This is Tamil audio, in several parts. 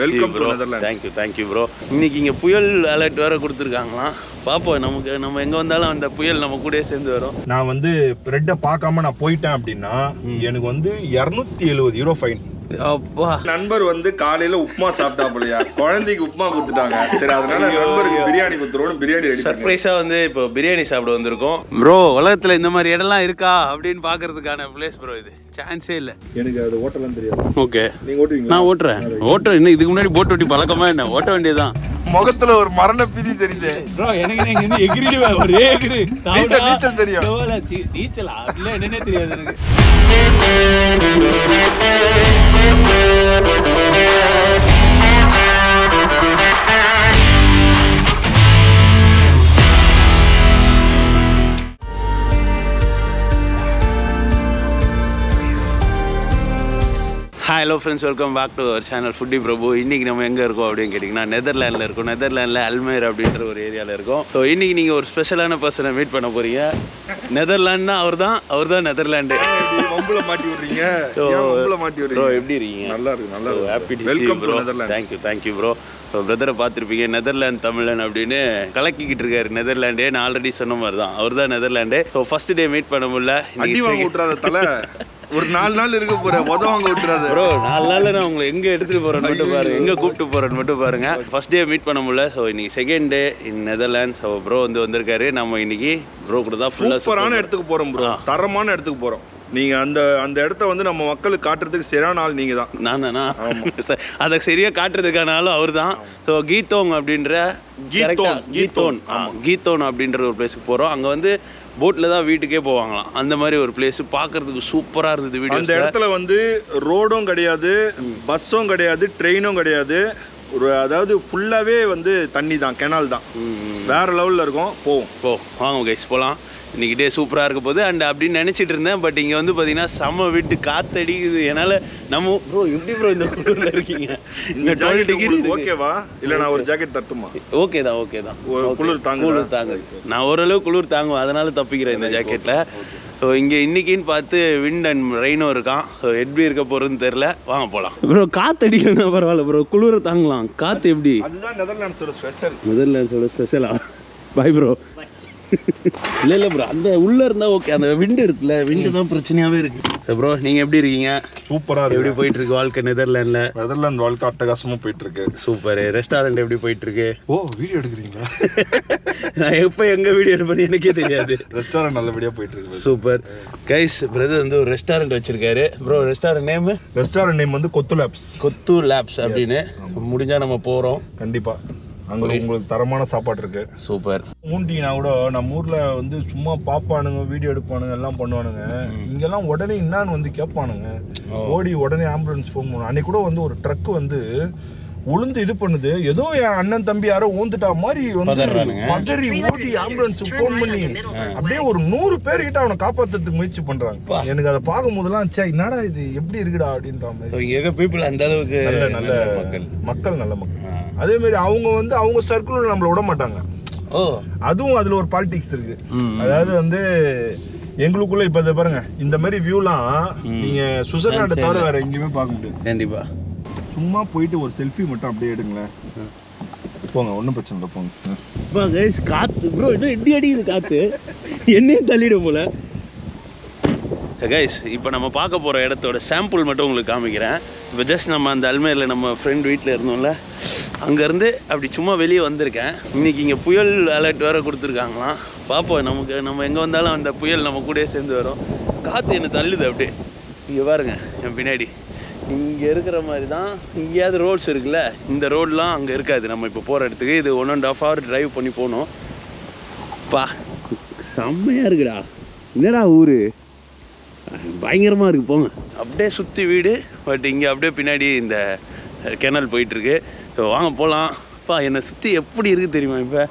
Welcome to Netherlands. Thank you bro. இன்னைக்கு இங்கே புயல் அலர்ட் வேறு கொடுத்துருக்காங்களாம். பார்ப்போம், நம்ம எங்கே வந்தாலும் அந்த புயல் நம்ம கூட சேர்ந்து வரும். நான் வந்து ரெட்டை பார்க்காம நான் போயிட்டேன் அப்படின்னா எனக்கு வந்து 270 யூரோ ஃபைன். அப்பா, நண்பர் வந்து காலையில உப்புமா சாப்பிட்டாப்லையா, குழந்தைக்கு உப்புமா கொடுத்துட்டாங்க. சரி, அதனால நண்பருக்கு பிரியாணி கொடுத்துருவோம். பிரியாணி ரெடி சர்ப்ரைஸா வந்து இப்போ பிரியாணி சாப்பிட வந்திருக்கோம் ப்ரோ. உலகத்துல இந்த மாதிரி இடம்லாம் இருக்கா அப்படின்னு பாக்குறதுக்கான பிளேஸ் ப்ரோ. இது சான்ஸே இல்லை. எனக்கு அது ஓட்டலாம் தெரியாது. ஓகே, நீங்க ஓட்டுவீங்க? நான் ஓட்டுறேன். இன்னும் இதுக்கு முன்னாடி போட் ஓட்டி பழக்கமா என்ன? ஓட்ட வேண்டியதுதான். முகத்துல ஒரு மரண பிதி தெரியுது ப்ரோ. எனக்கு எகிரிடுவேன், ஒரே எகிரி. நீச்சல் தெரியும். நீச்சலா இல்ல என்னன்னே தெரியாது எனக்கு. Hello friends, welcome back to our channel foodie Prabhu. இன்றைக்கி நம்ம எங்கே இருக்கோம் அப்படின்னு கேட்டிங்கன்னா நெதர்லாண்டில் இருக்கோம். நெதர்லாண்டில் அல்மேர் அப்படின்ற ஒரு ஏரியாவில் இருக்கோம். ஸோ இன்றைக்கி நீங்கள் ஒரு ஸ்பெஷலான பர்சனை மீட் பண்ண போகிறீங்க. நெதர்லாண்ட்னா அவர் தான் நெதர்லாண்டு. மாட்டி விடுறீங்க. ப்ரோ, எப்படி இருக்கீங்க? நல்லா இருக்கு, நல்லா இருக்கு. Happy welcome to Netherlands. Thank you bro. So பிரதரை பார்த்துருப்பீங்க, நெதர்லாந்து தமிழன் அப்படின்னு கலக்கிக்கிட்டு இருக்காரு நெதர்லாண்டே. நான் ஆல்ரெடி சொன்ன மாதிரி தான், அவர் தான் Netherland. So first day meet பண்ண முடியல. அடி வாங்க விட்டுறாத தலை. ஒரு 4 நாள் இருக்க போறேன், உதவாங்க விட்டுறாது ப்ரோ. 4 நாள்ல நான் உங்களை எங்க எடுத்துட்டு போறேன்னு மட்டும் பாருங்க, எங்க கூப்பிட்டு போறேன்னு மட்டும் பாருங்க. ஃபர்ஸ்ட் டே மீட் பண்ண முடியல. ஸோ இன்னைக்கு செகண்ட் டே இன் நெதர்லாண்ட்ஸ். ஸோ ப்ரோ வந்திருக்காரு. நம்ம இன்னைக்கு ப்ரோ கூட தான் ஃபுல்லா சூப்பரான இடத்துக்கு போறோம் ப்ரோ. தரமான இடத்துக்கு போறோம். நீங்க அந்த இடத்த வந்து நம்ம மக்களுக்கு காட்டுறதுக்கு சரியான ஆள் நீங்க தான். நான் தானா? அதை சரியா காட்டுறதுக்கான ஆளும் அவர் தான். ஸோ கீத்தோங் அப்படின்ற கீத்தோன் அப்படின்ற ஒரு பிளேஸுக்கு போறோம். அங்க வந்து போட்ல தான் வீட்டுக்கே போவாங்களாம். அந்த மாதிரி ஒரு பிளேஸ் பார்க்கறதுக்கு சூப்பரா இருந்தது. வீடியோ அந்த இடத்துல வந்து ரோடும் கிடையாது, பஸ்ஸும் கிடையாது, ட்ரெயினும் கிடையாது. அதாவது ஃபுல்லாவே வந்து தண்ணி தான், கெனால் தான். வேற லெவல்ல இருக்கும். வாங்க கைஸ் போலாம். இன்னைக்கு டே சூப்பராக இருக்க போகுது அண்ட் அப்படின்னு நினச்சிட்டு இருந்தேன். பட் இங்கே வந்து பார்த்தீங்கன்னா செம்ம விட்டு காத்தடிக்குது. என்னால் நம்ம ப்ரோ எப்படி ப்ரோ இந்த குளிரில் இருக்கீங்க? இங்கே 12 டிகிரி ஓகேவா? இல்லை நான் ஒரு ஜாக்கெட் தட்டுமா? ஓகே தான். குளிர் தாங்க. நான் ஓரளவு குளிர் தாங்குவேன், அதனால தப்பிக்கிறேன் இந்த ஜாக்கெட்டில். ஸோ இங்கே இன்னைக்குன்னு பார்த்து விண்ட் அண்ட் ரெயினும் இருக்கான். ஸோ எப்படி இருக்க போகிறதுன்னு தெரில. வாங்க போகலாம் ப்ரோ. காற்றடிக்கணும் பரவாயில்ல ப்ரோ, குளிரை தாங்கலாம். காற்று எப்படி? அதுதான் நெதர்லாண்ட்ஸோட ஸ்பெஷல். நெதர்லாண்ட்ஸோட ஸ்பெஷலா? Bye bro. இல்லை ப்ரோ, அந்த உள்ளே இருந்தால் ஓகே. அந்த விண்டு இருக்குல்ல, விண்டு தான் பிரச்சனையாகவே இருக்குது. ப்ரோ நீங்கள் எப்படி இருக்கீங்க? சூப்பராக எப்படி போயிட்டு இருக்கு வாழ்க்கை நெதர்லாண்டில்? நெதர்லாந்து வாழ்க்கை அட்டகாசமாக போயிட்டு இருக்கு. சூப்பர். ரெஸ்டாரண்ட் எப்படி போயிட்டு இருக்கு? வீடியோ எடுக்கிறீங்களா? நான் எப்போ எங்கே வீடியோ எடுப்பேன்னு எனக்கே தெரியாது. ரெஸ்டாரண்ட் நல்லபடியாக போயிட்டு இருக்கு. Super guys. பிரதர் வந்து ஒரு ரெஸ்டாரண்ட் வச்சிருக்காரு. ப்ரோ ரெஸ்டாரண்ட் நேம் வந்து கொத்து லேப்ஸ் அப்படின்னு. முடிஞ்சா நம்ம போகிறோம் கண்டிப்பாக. அங்கே உங்களுக்கு தரமான சாப்பாடு இருக்கு. சூப்பர். ஊண்டினா கூட நம்ம ஊர்ல வந்து சும்மா பாப்பானுங்க, வீடியோ எடுப்பானுங்க, எல்லாம் பண்ணுவானுங்க. இங்கெல்லாம் உடனே என்னான்னு வந்து கேட்பானுங்க. ஓடி உடனே ஆம்புலன்ஸ் ஃபோன் பண்ணுவோம். அன்னைக்கு கூட வந்து ஒரு ட்ரக் வந்து உளுந்து இது பண்ணுது. ஏதோ என் அண்ணன் தம்பி யாரோ ஊந்துட்டா மாதிரி வந்து பதறி ஓடி ஆம்புலன்ஸ் ஃபோன் பண்ணி அப்படியே ஒரு 100 பேர்கிட்ட அவனை காப்பாத்துறதுக்கு முயற்சி பண்றாங்க. எனக்கு அதை பார்க்கும் போதெல்லாம் என்னடா இது எப்படி இருக்குடா அப்படின்ற மாதிரி. அந்த அளவுக்கு நல்ல மக்கள் நல்ல மக்கள். அதே மாதிரி அவங்க வந்து அவங்க சர்க்கிள் நம்மள விட மாட்டாங்க. அதுவும் அதுல ஒரு பாலிடிக்ஸ் இருக்கு. அதாவது வந்து எங்களுக்குள்ள இப்ப இதை பாருங்க, இந்த மாதிரி வியூலாம் நீங்க சுவிட்சர்லாண்டை தவிர வேற எங்கேயுமே பார்க்க முடியாது. கண்டிப்பா. சும்மா போயிட்டு ஒரு செல்ஃபி மட்டும் அப்படியே எடுங்களேன். போங்க, ஒன்றும் பிரச்சனை இல்லை, போங்க. காத்து ப்ரோ இன்னும் எப்படி அடிக்குது காத்து, என்னையும் தள்ளிடும் போல. கைஸ் இப்போ நம்ம பார்க்க போகிற இடத்தோட சாம்பிள் மட்டும் உங்களுக்கு காமிக்கிறேன். இப்போ ஜஸ்ட் நம்ம அந்த அல்மேரில் நம்ம ஃப்ரெண்ட் வீட்டில் இருந்தோம்ல, அங்கேருந்து அப்படி சும்மா வெளியே வந்திருக்கேன். இன்றைக்கி இங்கே புயல் அலர்ட் வேறு கொடுத்துருக்காங்களாம். பார்ப்போம், நம்ம எங்கே வந்தாலும் அந்த புயல் நம்ம கூட சேர்ந்து வரும். காற்று என்ன தள்ளுது அப்படியே. இங்கே பாருங்க என் பின்னாடி. இங்கே இருக்கிற மாதிரி தான் இங்கேயாவது ரோட்ஸ் இருக்குல்ல, இந்த ரோடெலாம் அங்கே இருக்காது. நம்ம இப்போ போகிற இடத்துக்கு இது 1.5 hour டிரைவ் பண்ணி போகணும். பா செம்மையாக இருக்குடா. என்னடா ஊர் பயங்கரமாக இருக்குது. போங்க அப்படியே சுற்றி வீடு. பட் இங்கே அப்படியே பின்னாடி இந்த கெனல் போயிட்டுருக்கு. ஸோ வாங்க போகலாம். என்னை சுற்றி எப்படி இருக்குது தெரியுமா? இப்போ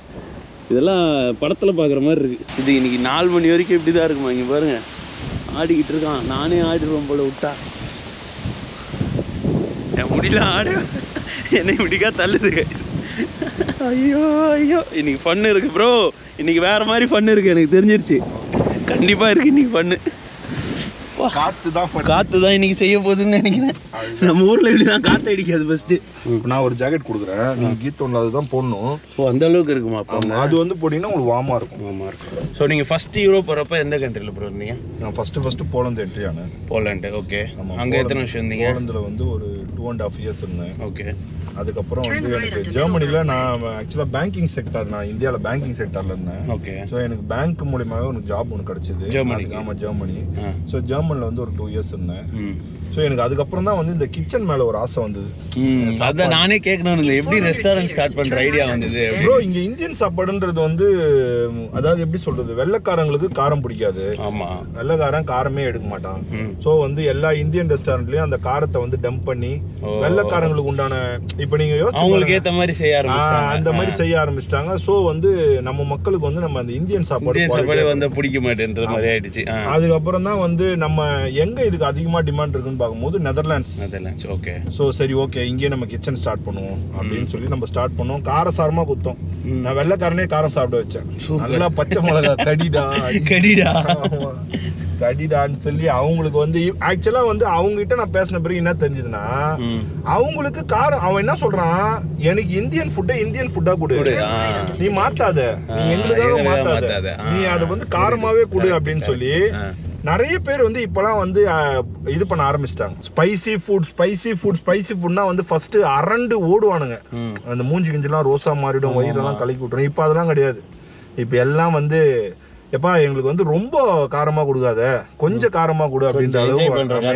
இதெல்லாம் படத்தில் பார்க்குற மாதிரி இருக்குது. இது இன்றைக்கி 4 மணி வரைக்கும் இப்படி தான் இருக்குமா? இங்கே பாருங்கள், ஆடிக்கிட்டு இருக்கான். நானே ஆடிடுவோம் போல் விட்டா. என் முடியலாம் ஆடு, என்னை முடிக்கா தள்ளுது. ஐயோ இன்னைக்கு ஃபன்னு இருக்குது ப்ரோ. இன்னைக்கு வேறு மாதிரி ஃபன்னு இருக்குது, எனக்கு தெரிஞ்சிருச்சு. கண்டிப்பாக இருக்குது இன்றைக்கி ஃபன்னு. காத்து தான் காத்து தான் இன்னைக்கு செய்ய போகுதுன்னு நினைக்கிறேன். நம்ம ஊர்ல இப்படிதான் காத்து அடிக்காது ஃபர்ஸ்ட். இப்போ நான் ஒரு ஜாக்கெட் கொடுக்குறேன், நீங்க கீத்தோன்ல அதுதான் போடணும். ஓ அந்த அளவுக்கு இருக்குமா? அது வந்து போட்டீங்கன்னா உங்களுக்கு வார்மா இருக்கும். வார்மா இருக்கும். ஸோ நீங்க ஃபர்ஸ்ட் யூரோப் போறப்ப எந்த கண்ட்ரில ப்ரோ இருந்தீங்க? நான் ஃபர்ஸ்ட் போலந்து என்ட்ரி ஆனேன். போலந்து. ஓகே. அங்க எத்தனை வருஷம் இருந்தீங்க? போலந்துல வந்து ஒரு 2.5 years இருந்தேன். ஓகே. அதுக்கப்புறம் வந்து எனக்கு ஜெர்மனில நான் ஆக்சுவலா பேங்கிங் செக்டார், நான் இந்தியாவில் பேங்கிங் செக்டார்ல இருந்தேன். ஓகே. ஸோ எனக்கு பேங்க் மூலியமாவே எனக்கு ஜாப் ஒன்று கிடைச்சது ஜெர்மனி. ஆமாம் ஜெர்மனி. ஸோ ஜெர்மனில் வந்து ஒரு 2 years இருந்தேன். ஸோ எனக்கு அதுக்கப்புறம் தான் வந்து இந்த கிச்சன் மேலே ஒரு ஆசை வந்தது. அதான் நானே கேட்கணும், எப்படி ரெஸ்டாரண்ட் ஸ்டார்ட் பண்ற ஐடியா வந்தது ப்ரோ? இங்க இந்தியன் சாப்பாடுன்றது வந்து அதாவது எப்படி சொல்றது, வெள்ளைக்காரங்களுக்கு காரம் பிடிக்காது. ஆமா, வெள்ளைக்காரன் காரமே எடுக்க மாட்டான். ஸோ வந்து எல்லா இந்தியன் ரெஸ்டாரண்ட்லயும் அந்த காரத்தை வந்து டம்ப் பண்ணி வெள்ளைக்காரங்களுக்கு உண்டான இப்ப நீங்க அவங்களுக்கு ஏத்த மாதிரி செய்ய ஆரம்பிச்சாங்க, அந்த மாதிரி செய்ய ஆரம்பிச்சிட்டாங்க. ஸோ வந்து நம்ம மக்களுக்கு வந்து நம்ம அந்த இந்தியன் சாப்பாடு வந்து பிடிக்க மாட்டேன்ற மாதிரி ஆயிடுச்சு. அதுக்கப்புறம் தான் வந்து நம்ம எங்க இதுக்கு அதிகமா டிமாண்ட் இருக்குன்னு பார்க்கும்போது நெதர்லாண்ட்ஸ். ஓகே. ஸோ சரி ஓகே இங்கே நம்ம கிச்சன் ஸ்டார்ட் பண்ணுவோம் அப்படின்னு சொல்லி நம்ம ஸ்டார்ட் பண்ணோம். காரசாரமா குத்தோம். நான் வெள்ளைக்காரனே காரம் சாப்பிட வச்சேன். நல்லா பச்சை மிளகா கடிடா கடிடான்னு சொல்லி அவங்களுக்கு வந்து ஆக்சுவலா வந்து அவங்க கிட்ட நான் பேசின பிறகு என்ன தெரிஞ்சதுன்னா, அவங்களுக்கு காரம் அவன் என்ன சொல்றான், எனக்கு இந்தியன் ஃபுட்டா கொடு, நீ மாத்தாத, நீ எங்களுக்காக மாத்தாத, நீ அதை வந்து காரமாவே கொடு அப்படின்னு சொல்லி நிறைய பேர் வந்து இப்பெல்லாம் வந்து இது பண்ண ஆரம்பிச்சிட்டாங்க. ஸ்பைசி ஃபுட்னா வந்து ஃபர்ஸ்ட் அரண்டு ஓடுவானுங்க. அந்த மூஞ்சி கிஞ்செல்லாம் ரோசா மாறிடும், வயிறெல்லாம் கலக்கி விட்டுரும். இப்போ அதெல்லாம் கிடையாது. இப்போ எல்லாம் வந்து எப்பா எங்களுக்கு வந்து ரொம்ப காரமா கொடுக்காத, கொஞ்சம் காரமா கொடு அப்படின்ற அளவு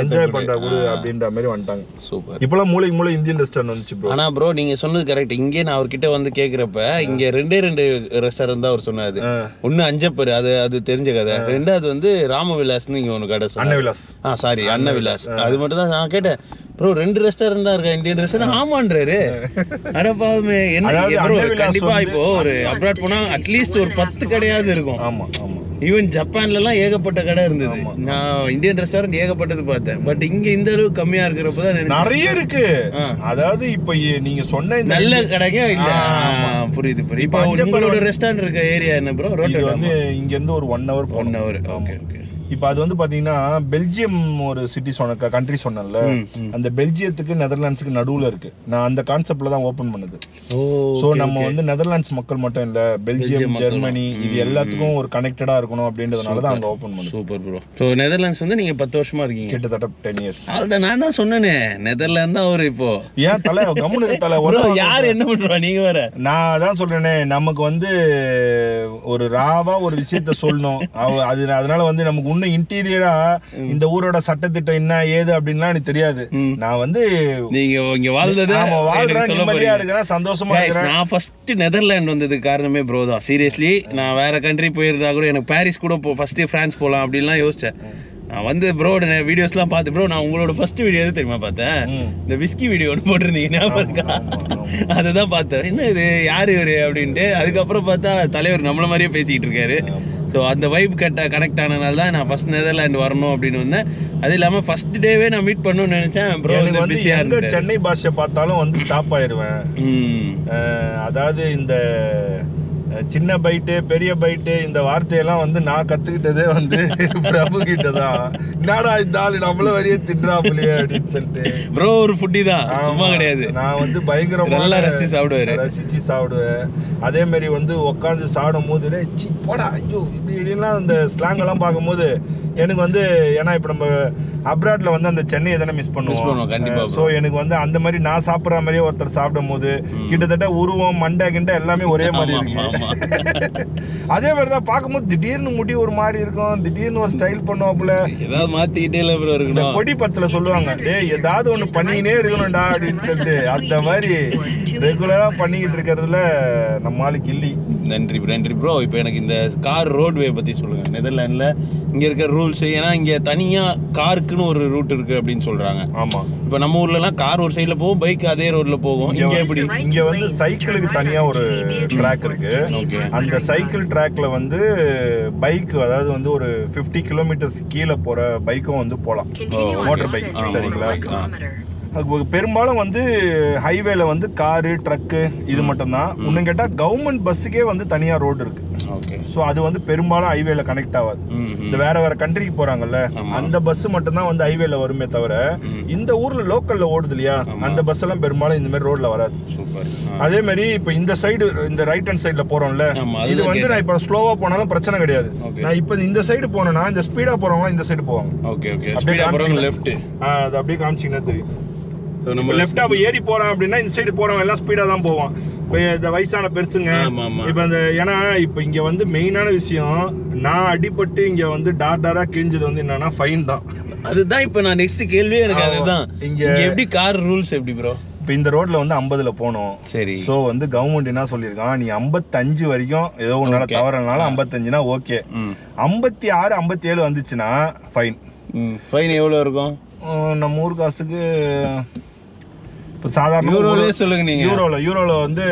என்ஜாய் பண்ற கொடு அப்படின்ற மாதிரி வந்துட்டாங்க. சூப்பர். இப்பெல்லாம் மூளை இந்தியன் ரெஸ்டாரண்ட் வந்துச்சு ப்ரோ. ஆனா ப்ரோ நீங்க சொன்னது கரெக்ட். இங்கே நான் அவர்கிட்ட வந்து கேக்குறப்ப இங்க ரெண்டு ரெஸ்டாரண்ட் தான் அவர் சொன்னாரு. ஒண்ணு அஞ்சப்பர், அது தெரிஞ்ச கதை. ரெண்டாவது வந்து ராமவிலாஸ்னு இங்க ஒண்ணு கடை சொன்னாரு. அன்னவிலாஸ். சாரி அன்னவிலாஸ். அது மட்டும் தான் நான் கேட்டேன். ப்ரோ 2 ரெஸ்டாரண்ட் தான் இருக்கா இந்தியன் ரெஸ்டாரண்ட்? ஆமான்றாரு. அடப்பாவுமே என்ன ப்ரோ, கண்டிப்பா இப்போ ஒரு அப்ராட் போனா அட்லீஸ்ட் ஒரு 10 கடையாவது இருக்கும். ஆமா ஆமா. ஈவன் ஜப்பான்ல எல்லாம் ஏகப்பட்ட கடை இருந்தது. நான் இந்தியன் ரெஸ்டாரண்ட் ஏகப்பட்டது பார்த்தேன். பட் இங்க இந்த அளவுக்கு கம்மியா இருக்கிறப்பதான் நிறைய இருக்கு. அதாவது இப்ப நீங்க சொன்ன நல்ல கடைக்கே இல்ல. புரியுது. இப்ப உங்களோட ரெஸ்டாரண்ட் இருக்க ஏரியா என்ன ப்ரோ? ரோட் வந்து இங்க இருந்து ஒரு 1 hour. Okay okay. இப்போ அது வந்து பாத்தீங்கன்னா பெல்ஜியம் ஒரு சிட்டி சொன்ன கண்ட்ரி சொன்னேன்ல, அந்த பெல்ஜியத்துக்கு நெதர்லாண்ட்ஸுக்கு நடுவுல இருக்கு. நான் அந்த கான்செப்ட்ல தான் ஓபன் பண்ணது. சோ நம்ம வந்து நெதர்லாண்ட்ஸ் மக்கள் மட்டும் இல்ல, பெல்ஜியம், ஜெர்மனி இது எல்லாத்துக்கும் ஒரு கனெக்டடா இருக்கணும் அப்படின்றதுனால தான் அங்க ஓபன் பண்ணது. Super bro. சோ நெதர்லாண்ட்ஸ் வந்து நீங்க 10 வருஷமா இருக்கீங்க? கிட்டத்தட்ட 10 years. அத நான் தான் சொன்னேனே, நெதர்லாந்து தான் அவர். இப்போ ஏன் தலை கம்முனு தலை யார் என்ன பண்றா நீங்க வேற? நான் அதான் சொல்றேனே, நமக்கு வந்து ஒரு ராவா ஒரு விஷயத்த சொல்லணும். அதனால வந்து நமக்கு இன்டீரியரா இந்த ஊரோட சட்டத்திட்டம் என்ன ஏது அப்படின்லாம் எனக்கு தெரியாது. நான் வந்து நீங்க இங்க வாழ்ந்தது நிம்மதியா இருக்கிறேன், சந்தோஷமா இருக்கிறேன். நான் ஃபர்ஸ்ட் நெதர்லாந்து வந்ததுக்கு காரணமே ப்ரோ தான். சீரியஸ்லி நான் வேற கண்ட்ரி போயிருந்தா கூட எனக்கு பாரிஸ் கூட ஃபர்ஸ்ட் பிரான்ஸ் போலாம் அப்படின்லாம் யோசிச்சேன். நான் வந்து ப்ரோட வீடியோஸ்லாம் பார்த்து ப்ரோ நான் உங்களோட ஃபர்ஸ்ட் வீடியோ எது தெரியுமா பார்த்தேன்? இந்த விஸ்கி வீடியோ ஒன்று போட்டிருந்தீங்க, ஞாபகம் இருக்கா? அதை தான் பார்த்தேன். என்ன இது யார் இவரு அப்படின்ட்டு. அதுக்கப்புறம் பார்த்தா தலைவர் நம்மள மாதிரியே பேசிக்கிட்டு இருக்காரு. ஸோ அந்த வைப் கனெக்ட் ஆனதுனால தான் நான் ஃபர்ஸ்ட் நெதர்லாந்து வரணும் அப்படின்னு வந்தேன். அது இல்லாமல் ஃபர்ஸ்ட் டேவே நான் மீட் பண்ணணும்னு நினைச்சேன். ப்ரோ எங்க சென்னை பாஷை பார்த்தாலும் வந்து ஸ்டாப் ஆயிடுவேன். அதாவது இந்த சின்ன பைட்டு பெரிய பைட்டு இந்த வார்த்தையெல்லாம் வந்து நான் கத்துக்கிட்டதே வந்து பிரபு கிட்டதான். என்னடா இந்த ஆளு நம்மள வரையே தின்றாப்புலையே அப்படின்னு சொல்லிட்டு. ப்ரோ ஒரு ஃபுட்டி தான், சும்மா கிடையாது. நான் வந்து பயங்கரமா ரசிச்சு சாப்பிடுவேன். அதே மாதிரி வந்து உட்காந்து சாப்பிடும் போது போடா ஐயோ இப்படி இப்படின்லாம் அந்த ஸ்லாங் எல்லாம் பார்க்கும்போது எனக்கு வந்து, ஏன்னா இப்ப நம்ம அப்ராட்ல வந்து அந்த சென்னையை தானே மிஸ் பண்ணுவோம் கண்டிப்பா. ஸோ எனக்கு வந்து அந்த மாதிரி நான் சாப்பிட்ற மாதிரியே ஒருத்தர் சாப்பிடும் போது கிட்டத்தட்ட உருவம் மண்டை கிண்ட எல்லாமே ஒரே மாதிரி இருக்கு. அதே மாதிரிதான் பார்க்கும்போது திடீர்னு முடி ஒரு மாதிரி இருக்கும், திடீர்னு ஒரு ஸ்டைல் பண்ணுவாப்புல. ஏதாவது மாத்திக்கிட்டே இருக்கு. கொடி பத்துல சொல்லுவாங்க, டேய் ஏதாவது ஒண்ணு பண்ணிக்கினே இருக்கணும்டா அப்படின்னு சொல்லிட்டு அந்த மாதிரி ரெகுலரா பண்ணிக்கிட்டு இருக்கிறதுல நம்ம ஆளுக்கு இல்லி. நன்றி ப்ரோ. இப்போ எனக்கு இந்த கார் ரோட்வே பத்தி சொல்லுங்க. நெதர்லாண்ட்ல இங்க இருக்க ரூல்ஸ், ஏன்னா இங்க தனியா காருக்குன்னு ஒரு ரூட் இருக்கு அப்படின்னு சொல்றாங்க. ஆமா. இப்போ நம்ம ஊர்ல எல்லாம் கார் ஒரு சைடுல போகும், பைக் அதே ரோட்ல போகும். இங்க எப்படி? இங்க வந்து சைக்கிளுக்கு தனியா ஒரு ட்ராக் இருக்கு. அந்த சைக்கிள் ட்ராக்ல வந்து பைக், அதாவது வந்து ஒரு 50 kilometers கீழே போற பைக்கும் வந்து போலாம், மோட்டார் பைக். சரிங்களா? பெரும்பாலும் வந்து ஹைவேல வந்து காரு ட்ரக்கு இது மட்டும் தான். இன்னும் கேட்டா கவர்மெண்ட் பஸ்ஸுக்கே வந்து தனியா ரோடு இருக்கு. ஓகே. ஸோ அது வந்து பெரும்பாலும் ஹைவேல கனெக்ட் ஆகாது. இந்த வேற கண்ட்ரிக்கு போறாங்கல்ல அந்த பஸ் மட்டும் தான் வந்து ஹைவேல வருமே தவிர இந்த ஊர்ல லோக்கல்ல ஓடுது இல்லையா அந்த பஸ் எல்லாம் பெரும்பாலும் இந்த மாதிரி ரோட்ல வராது. அதே மாதிரி இப்ப இந்த சைடு இந்த ரைட் ஹேண்ட் சைடுல போறோம்ல இது வந்து நான் இப்ப ஸ்லோவா போனாலும் பிரச்சனை கிடையாது. நான் இப்ப இந்த சைடு போனேன்னா இந்த ஸ்பீடா போறவங்க இந்த சைடு போவாங்க. அப்படியே லெஃப்ட் அது அப்படியே காமிச்சீங்கன்னா தெரியும். நம்ம லெஃப்டா ஏறி போறான் அப்படின்னா இந்த சைடு போறவங்க எல்லாம் ஸ்பீடா தான் போவான். இப்போ இந்த வயசான பெருசுங்க இப்ப அந்த ஏன்னா இப்ப இங்க வந்து மெயினான விஷயம் நான் அடிபட்டு இங்க வந்து டாரா கிழிஞ்சது வந்து என்னன்னா ஃபைன் தான். அதுதான் இப்ப நான் நெக்ஸ்ட் கேள்வியே எனக்கு அதுதான். இங்க எப்படி கார் ரூல்ஸ் எப்படி ப்ரோ? இப்போ இந்த ரோட்ல வந்து 50ல போகணும். சரி. ஸோ வந்து கவர்மெண்ட் என்ன சொல்லியிருக்கான், நீ 55 வரைக்கும் ஏதோ ஒன்னால தவறனால 55னா ஓகே. 56 57 வந்துச்சுன்னா ஃபைன். ஃபைன் எவ்வளோ இருக்கும்? நம்ம ஊர் காசுக்கு இப்போ சாதாரண யூரோலே சொல்லுங்க நீங்க. யூரோல வந்து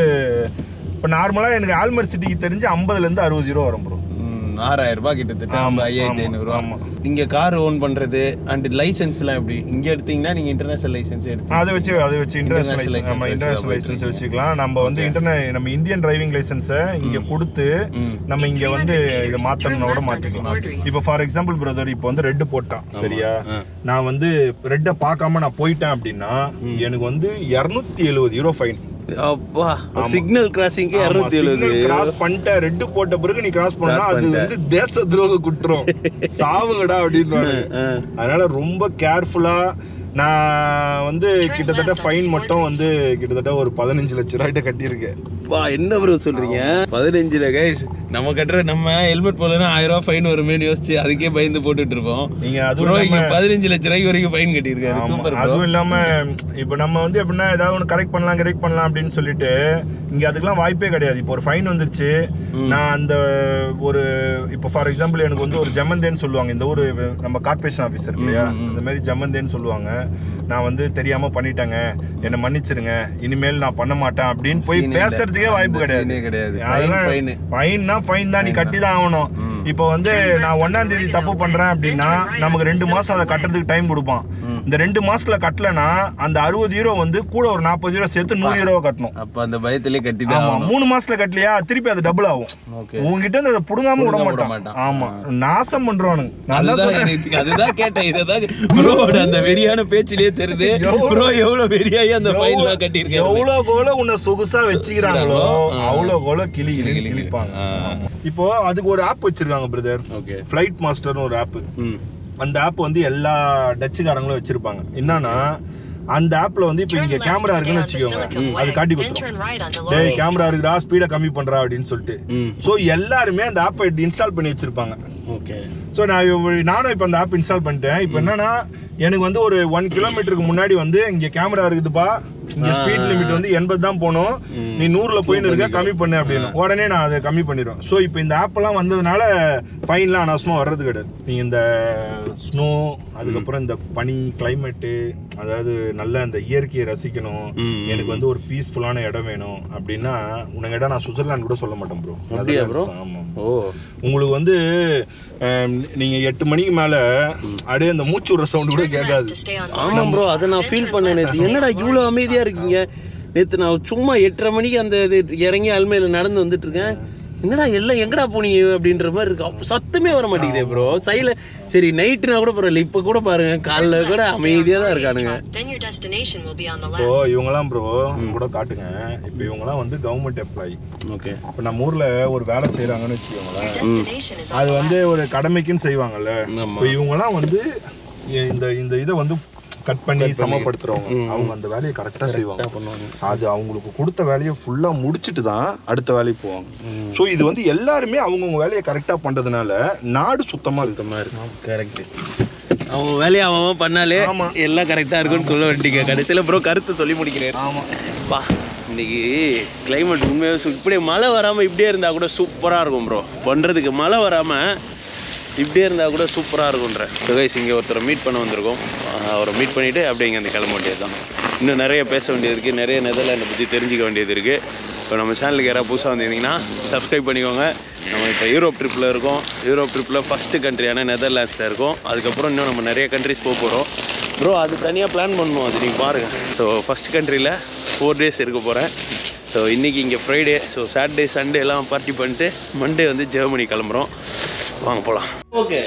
இப்போ நார்மலா எனக்கு ஆல்மர் சிட்டிக்கு தெரிஞ்சு 50லேருந்து 60 யூரோ வரும் ப்ரோ. 6000 ரூபாய் கிட்டத்தட்ட 5500 ரூபா. இங்க கார் ஓன் பண்றது அண்ட் லைசென்ஸ்லாம் எப்படி? இங்க எடுத்தீங்கன்னா நீங்க இன்டர்நேஷனல் லைசென்ஸ் எடுத்து அதை வச்சு இன்டர்நேஷனல் லைசென்ஸ் வச்சுக்கலாம். நம்ம வந்து நம்ம இந்தியன் டிரைவிங் லைசென்ஸை இங்க கொடுத்து நம்ம இங்க வந்து இதை மாத்தணும்னோட மாத்திக்கலாம். இப்போ ஃபார் எக்ஸாம்பிள் பிரதர் இப்போ வந்து ரெட் போட்டான் சரியா, நான் வந்து ரெட்டை பார்க்காம நான் போயிட்டேன் அப்படின்னா எனக்கு வந்து 270 யூரோ ஃபைன். அப்பா சிக்னல் கிராசிங்க்கு 270 கிராஸ் பண்ணிட்ட ரெட் போட்ட பிறகு நீ கிராஸ் பண்ணா அது வந்து தேச துரோக குற்றம் சாவுங்கடா அப்படின்றாங்க. அதனால ரொம்ப கேர்ஃபுல்லா நான் வந்து கிட்டத்தட்ட ஃபைன் மட்டும் வந்து கிட்டத்தட்ட ஒரு 15 லட்சம் ரூபாய்ட்ட கட்டியிருக்கேன். வா என்ன ப்ரோ சொல்றீங்க? 15 கைஸ் நம்ம கட்டுற நம்ம ஹெல்மெட் போடலன்னா 1000 ரூபாய் ஃபைன் வருமேன்னு யோசிச்சு அதுக்கே பயந்து போட்டுட்டு இருப்போம். நீங்க அதுவும் 15 லட்சம் ரூபாய்க்கு வரைக்கும் ஃபைன் கட்டியிருக்காரு. சூப்பர். அதுவும் இல்லாம இப்போ நம்ம வந்து எப்படின்னா ஏதாவது ஒன்று கரெக்ட் பண்ணலாம் அப்படின்னு சொல்லிட்டு இங்க அதுக்கெல்லாம் வாய்ப்பே கிடையாது. இப்போ ஒரு ஃபைன் வந்துருச்சு நான் அந்த ஒரு இப்போ ஃபார் எக்ஸாம்பிள் எனக்கு வந்து ஒரு ஜமந்தேன்னு சொல்லுவாங்க இந்த ஊர் நம்ம கார்பரேஷன் ஆஃபீஸர் இல்லையா இந்த மாதிரி ஜமந்தேன்னு சொல்லுவாங்க. நான் வந்து தெரியாம பண்ணிட்டேங்க என்ன மன்னிச்சிருங்க இனிமேல் நான் பண்ண மாட்டேன் அப்படின்னு போய் பேசுறதுக்கே வாய்ப்பு கிடையாது. ஃபைன்னா ஃபைன் தான், நீ கட்டி தான் ஆகணும். இப்போ வந்து நான் 1ஆம் தேதி தப்பு பண்றேன் அப்படின்னா நமக்கு 2 மாசம் அதை கட்டுறதுக்கு டைம் கொடுப்பான். இந்த 2 மாசத்துல கட்டலனா அந்த 60 யூரோ வந்து கூட ஒரு 40 யூரோ சேர்த்து 100 யூரோ கட்டணும். அப்ப அந்த பயத்திலே கட்டி தான் 3 மாசத்துல கட்டலையா திருப்பி அது டபுள் ஆகும். உங்ககிட்ட இருந்து அதை புடுங்காம விட மாட்டான். ஆமா நாசம் பண்றானுங்க. அதுதான் கேட்டேன். இததான் ப்ரோவோட அந்த வெறியான பேச்சிலே தெரியுது ப்ரோ எவ்வளவு வெறியாயி அந்த ஃபைன்லாம் கட்டி இருக்காரு. எவ்வளவு கோல உன்னை சொகுசா வச்சுக்கிறாங்களோ அவ்வளவு கோல கிளிப்பாங்க. இப்போ அதுக்கு ஒரு ஆப் வச்சிருக்காங்க பிரதர். ஃபிளைட் மாஸ்டர்னு ஒரு ஆப். அந்த ஆப் வந்து எல்லா டச்சுக்காரங்களும் வச்சிருப்பாங்க. என்னன்னா அந்த ஆப்ல வந்து இப்போ இங்க கேமரா இருக்குன்னு வச்சுக்கோங்க அது காட்டி கொடுத்துரும். டேய் கேமரா இருக்குடா ஸ்பீடை கம்மி பண்றா அப்படின்னு சொல்லிட்டு. ஸோ எல்லாருமே அந்த ஆப்பை இன்ஸ்டால் பண்ணி வச்சிருப்பாங்க. ஸோ நானும் இப்போ அந்த ஆப் இன்ஸ்டால் பண்ணிட்டேன். இப்போ என்னன்னா எனக்கு வந்து ஒரு 1 கிலோமீட்டருக்கு முன்னாடி வந்து இங்க கேமரா இருக்குதுப்பா இங்க ஸ்பீட் லிமிட் வந்து 80 தான் போகணும் நீ 100ல போயின்னு இருக்க கம்மி பண்ணு அப்படின்னு உடனே நான் அதை கம்மி பண்ணிடுவேன். ஸோ இப்போ இந்த ஆப் எல்லாம் வந்ததுனால ஃபைன்லாம் அனாவசியமா வர்றது கிடையாது. நீங்க இந்த ஸ்னோ அதுக்கப்புறம் இந்த பனி கிளைமேட்டு அதாவது நல்ல அந்த இயற்கையை ரசிக்கணும் எனக்கு வந்து ஒரு பீஸ்ஃபுல்லான இடம் வேணும் அப்படின்னா உனக்கு இடம் நான் சுவிட்சர்லாந்து கூட சொல்ல மாட்டேன் ப்ரோ. ஆமா உங்களுக்கு வந்து நீங்க 8 மணிக்கு மேல அப்படியே அந்த மூச்சு விடுற சவுண்ட் கூட கேட்காது. ஆமா ப்ரோ அதை நான் ஃபீல் பண்ணேன். என்னடா இவ்வளவு அமைதியா இருக்கீங்க? நேத்து நான் சும்மா 8:30 மணிக்கு அந்த இறங்கி அல்மையில நடந்து வந்துட்டு இருக்கேன். என்னடா எல்லாம் எங்கடா போனீங்க அப்படின்ற மாதிரி இருக்கு. சத்தமே வர மாட்டேங்குதே ப்ரோ. சைல சரி நைட்டுனா கூட பரவாயில்ல. இப்ப கூட பாருங்க காலைல கூட அமைதியா தான் இருக்கானுங்க. இப்போ இவங்கெல்லாம் ப்ரோ கூட காட்டுங்க. இப்போ இவங்கெல்லாம் வந்து கவர்மெண்ட் எம்ப்ளாயி. ஓகே இப்போ நம்ம ஊர்ல ஒரு வேலை செய்யறாங்கன்னு வச்சுக்கோங்களேன். அது வந்து ஒரு கடமைக்குன்னு செய்வாங்கல்ல. இப்போ இவங்கெல்லாம் வந்து இந்த இதை வந்து கட் பண்ணி சமப்படுத்துறவங்க அவங்க அந்த வேலையை கரெக்டா செய்வாங்க. அது அவங்களுக்கு கொடுத்த வேலையை ஃபுல்லா முடிச்சுட்டு தான் அடுத்த வேலைக்கு போவாங்க. ஸோ இது வந்து எல்லாருமே அவங்கவுங்க வேலையை கரெக்டா பண்றதுனால நாடு சுத்தமா இருக்கும். கரெக்ட். அவங்க வேலையை அவன் பண்ணாலே எல்லாம் கரெக்டா இருக்குன்னு சொல்ல வேண்டிய கடைசியில ப்ரோ கருத்து சொல்லி முடிக்கிறேன். ஆமா பா இன்னைக்கு கிளைமேட் உண்மையாக இப்படியே மழை வராம இப்படியே இருந்தா கூட சூப்பரா இருக்கும் ப்ரோ. பண்றதுக்கு மழை வராம இப்படியே இருந்தால் கூட சூப்பராக இருக்குன்ற. ஸோ கைஸ் இங்கே ஒருத்தரை மீட் பண்ண வந்திருக்கோம். அவரை மீட் பண்ணிவிட்டு அப்படியே இங்கே அந்த கிளம்ப வேண்டியது தான். இன்னும் நிறைய பேச வேண்டியது இருக்குது. நிறைய நெதர்லாண்டை பற்றி தெரிஞ்சிக்க வேண்டியது இருக்குது. இப்போ நம்ம சேனலுக்கு யாராவது புதுசாக வந்திருந்தீங்கன்னா சப்ஸ்கிரைப் பண்ணிக்கோங்க. நம்ம இப்போ யூரோப் ட்ரிப்பில் இருக்கோம். யூரோப் ட்ரிப்பில் ஃபஸ்ட்டு கண்ட்ரியான நெதர்லாண்ட்ஸில் இருக்கோம். அதுக்கப்புறம் இன்னும் நம்ம நிறைய கண்ட்ரிஸ் போக போகிறோம் ப்ரோ. அது தனியாக பிளான் பண்ணணும். அது நீங்கள் பாருங்கள். ஸோ ஃபஸ்ட் கண்ட்ரியில் 4 days இருக்க போகிறேன். ஸோ இன்றைக்கி இங்கே ஃப்ரைடே, ஸோ சாட்டர்டே சண்டே எல்லாம் பார்ட்டி பண்ணிட்டு மண்டே வந்து ஜெர்மனி கிளம்புறோம். வாங்க போகலாம். ஓகே,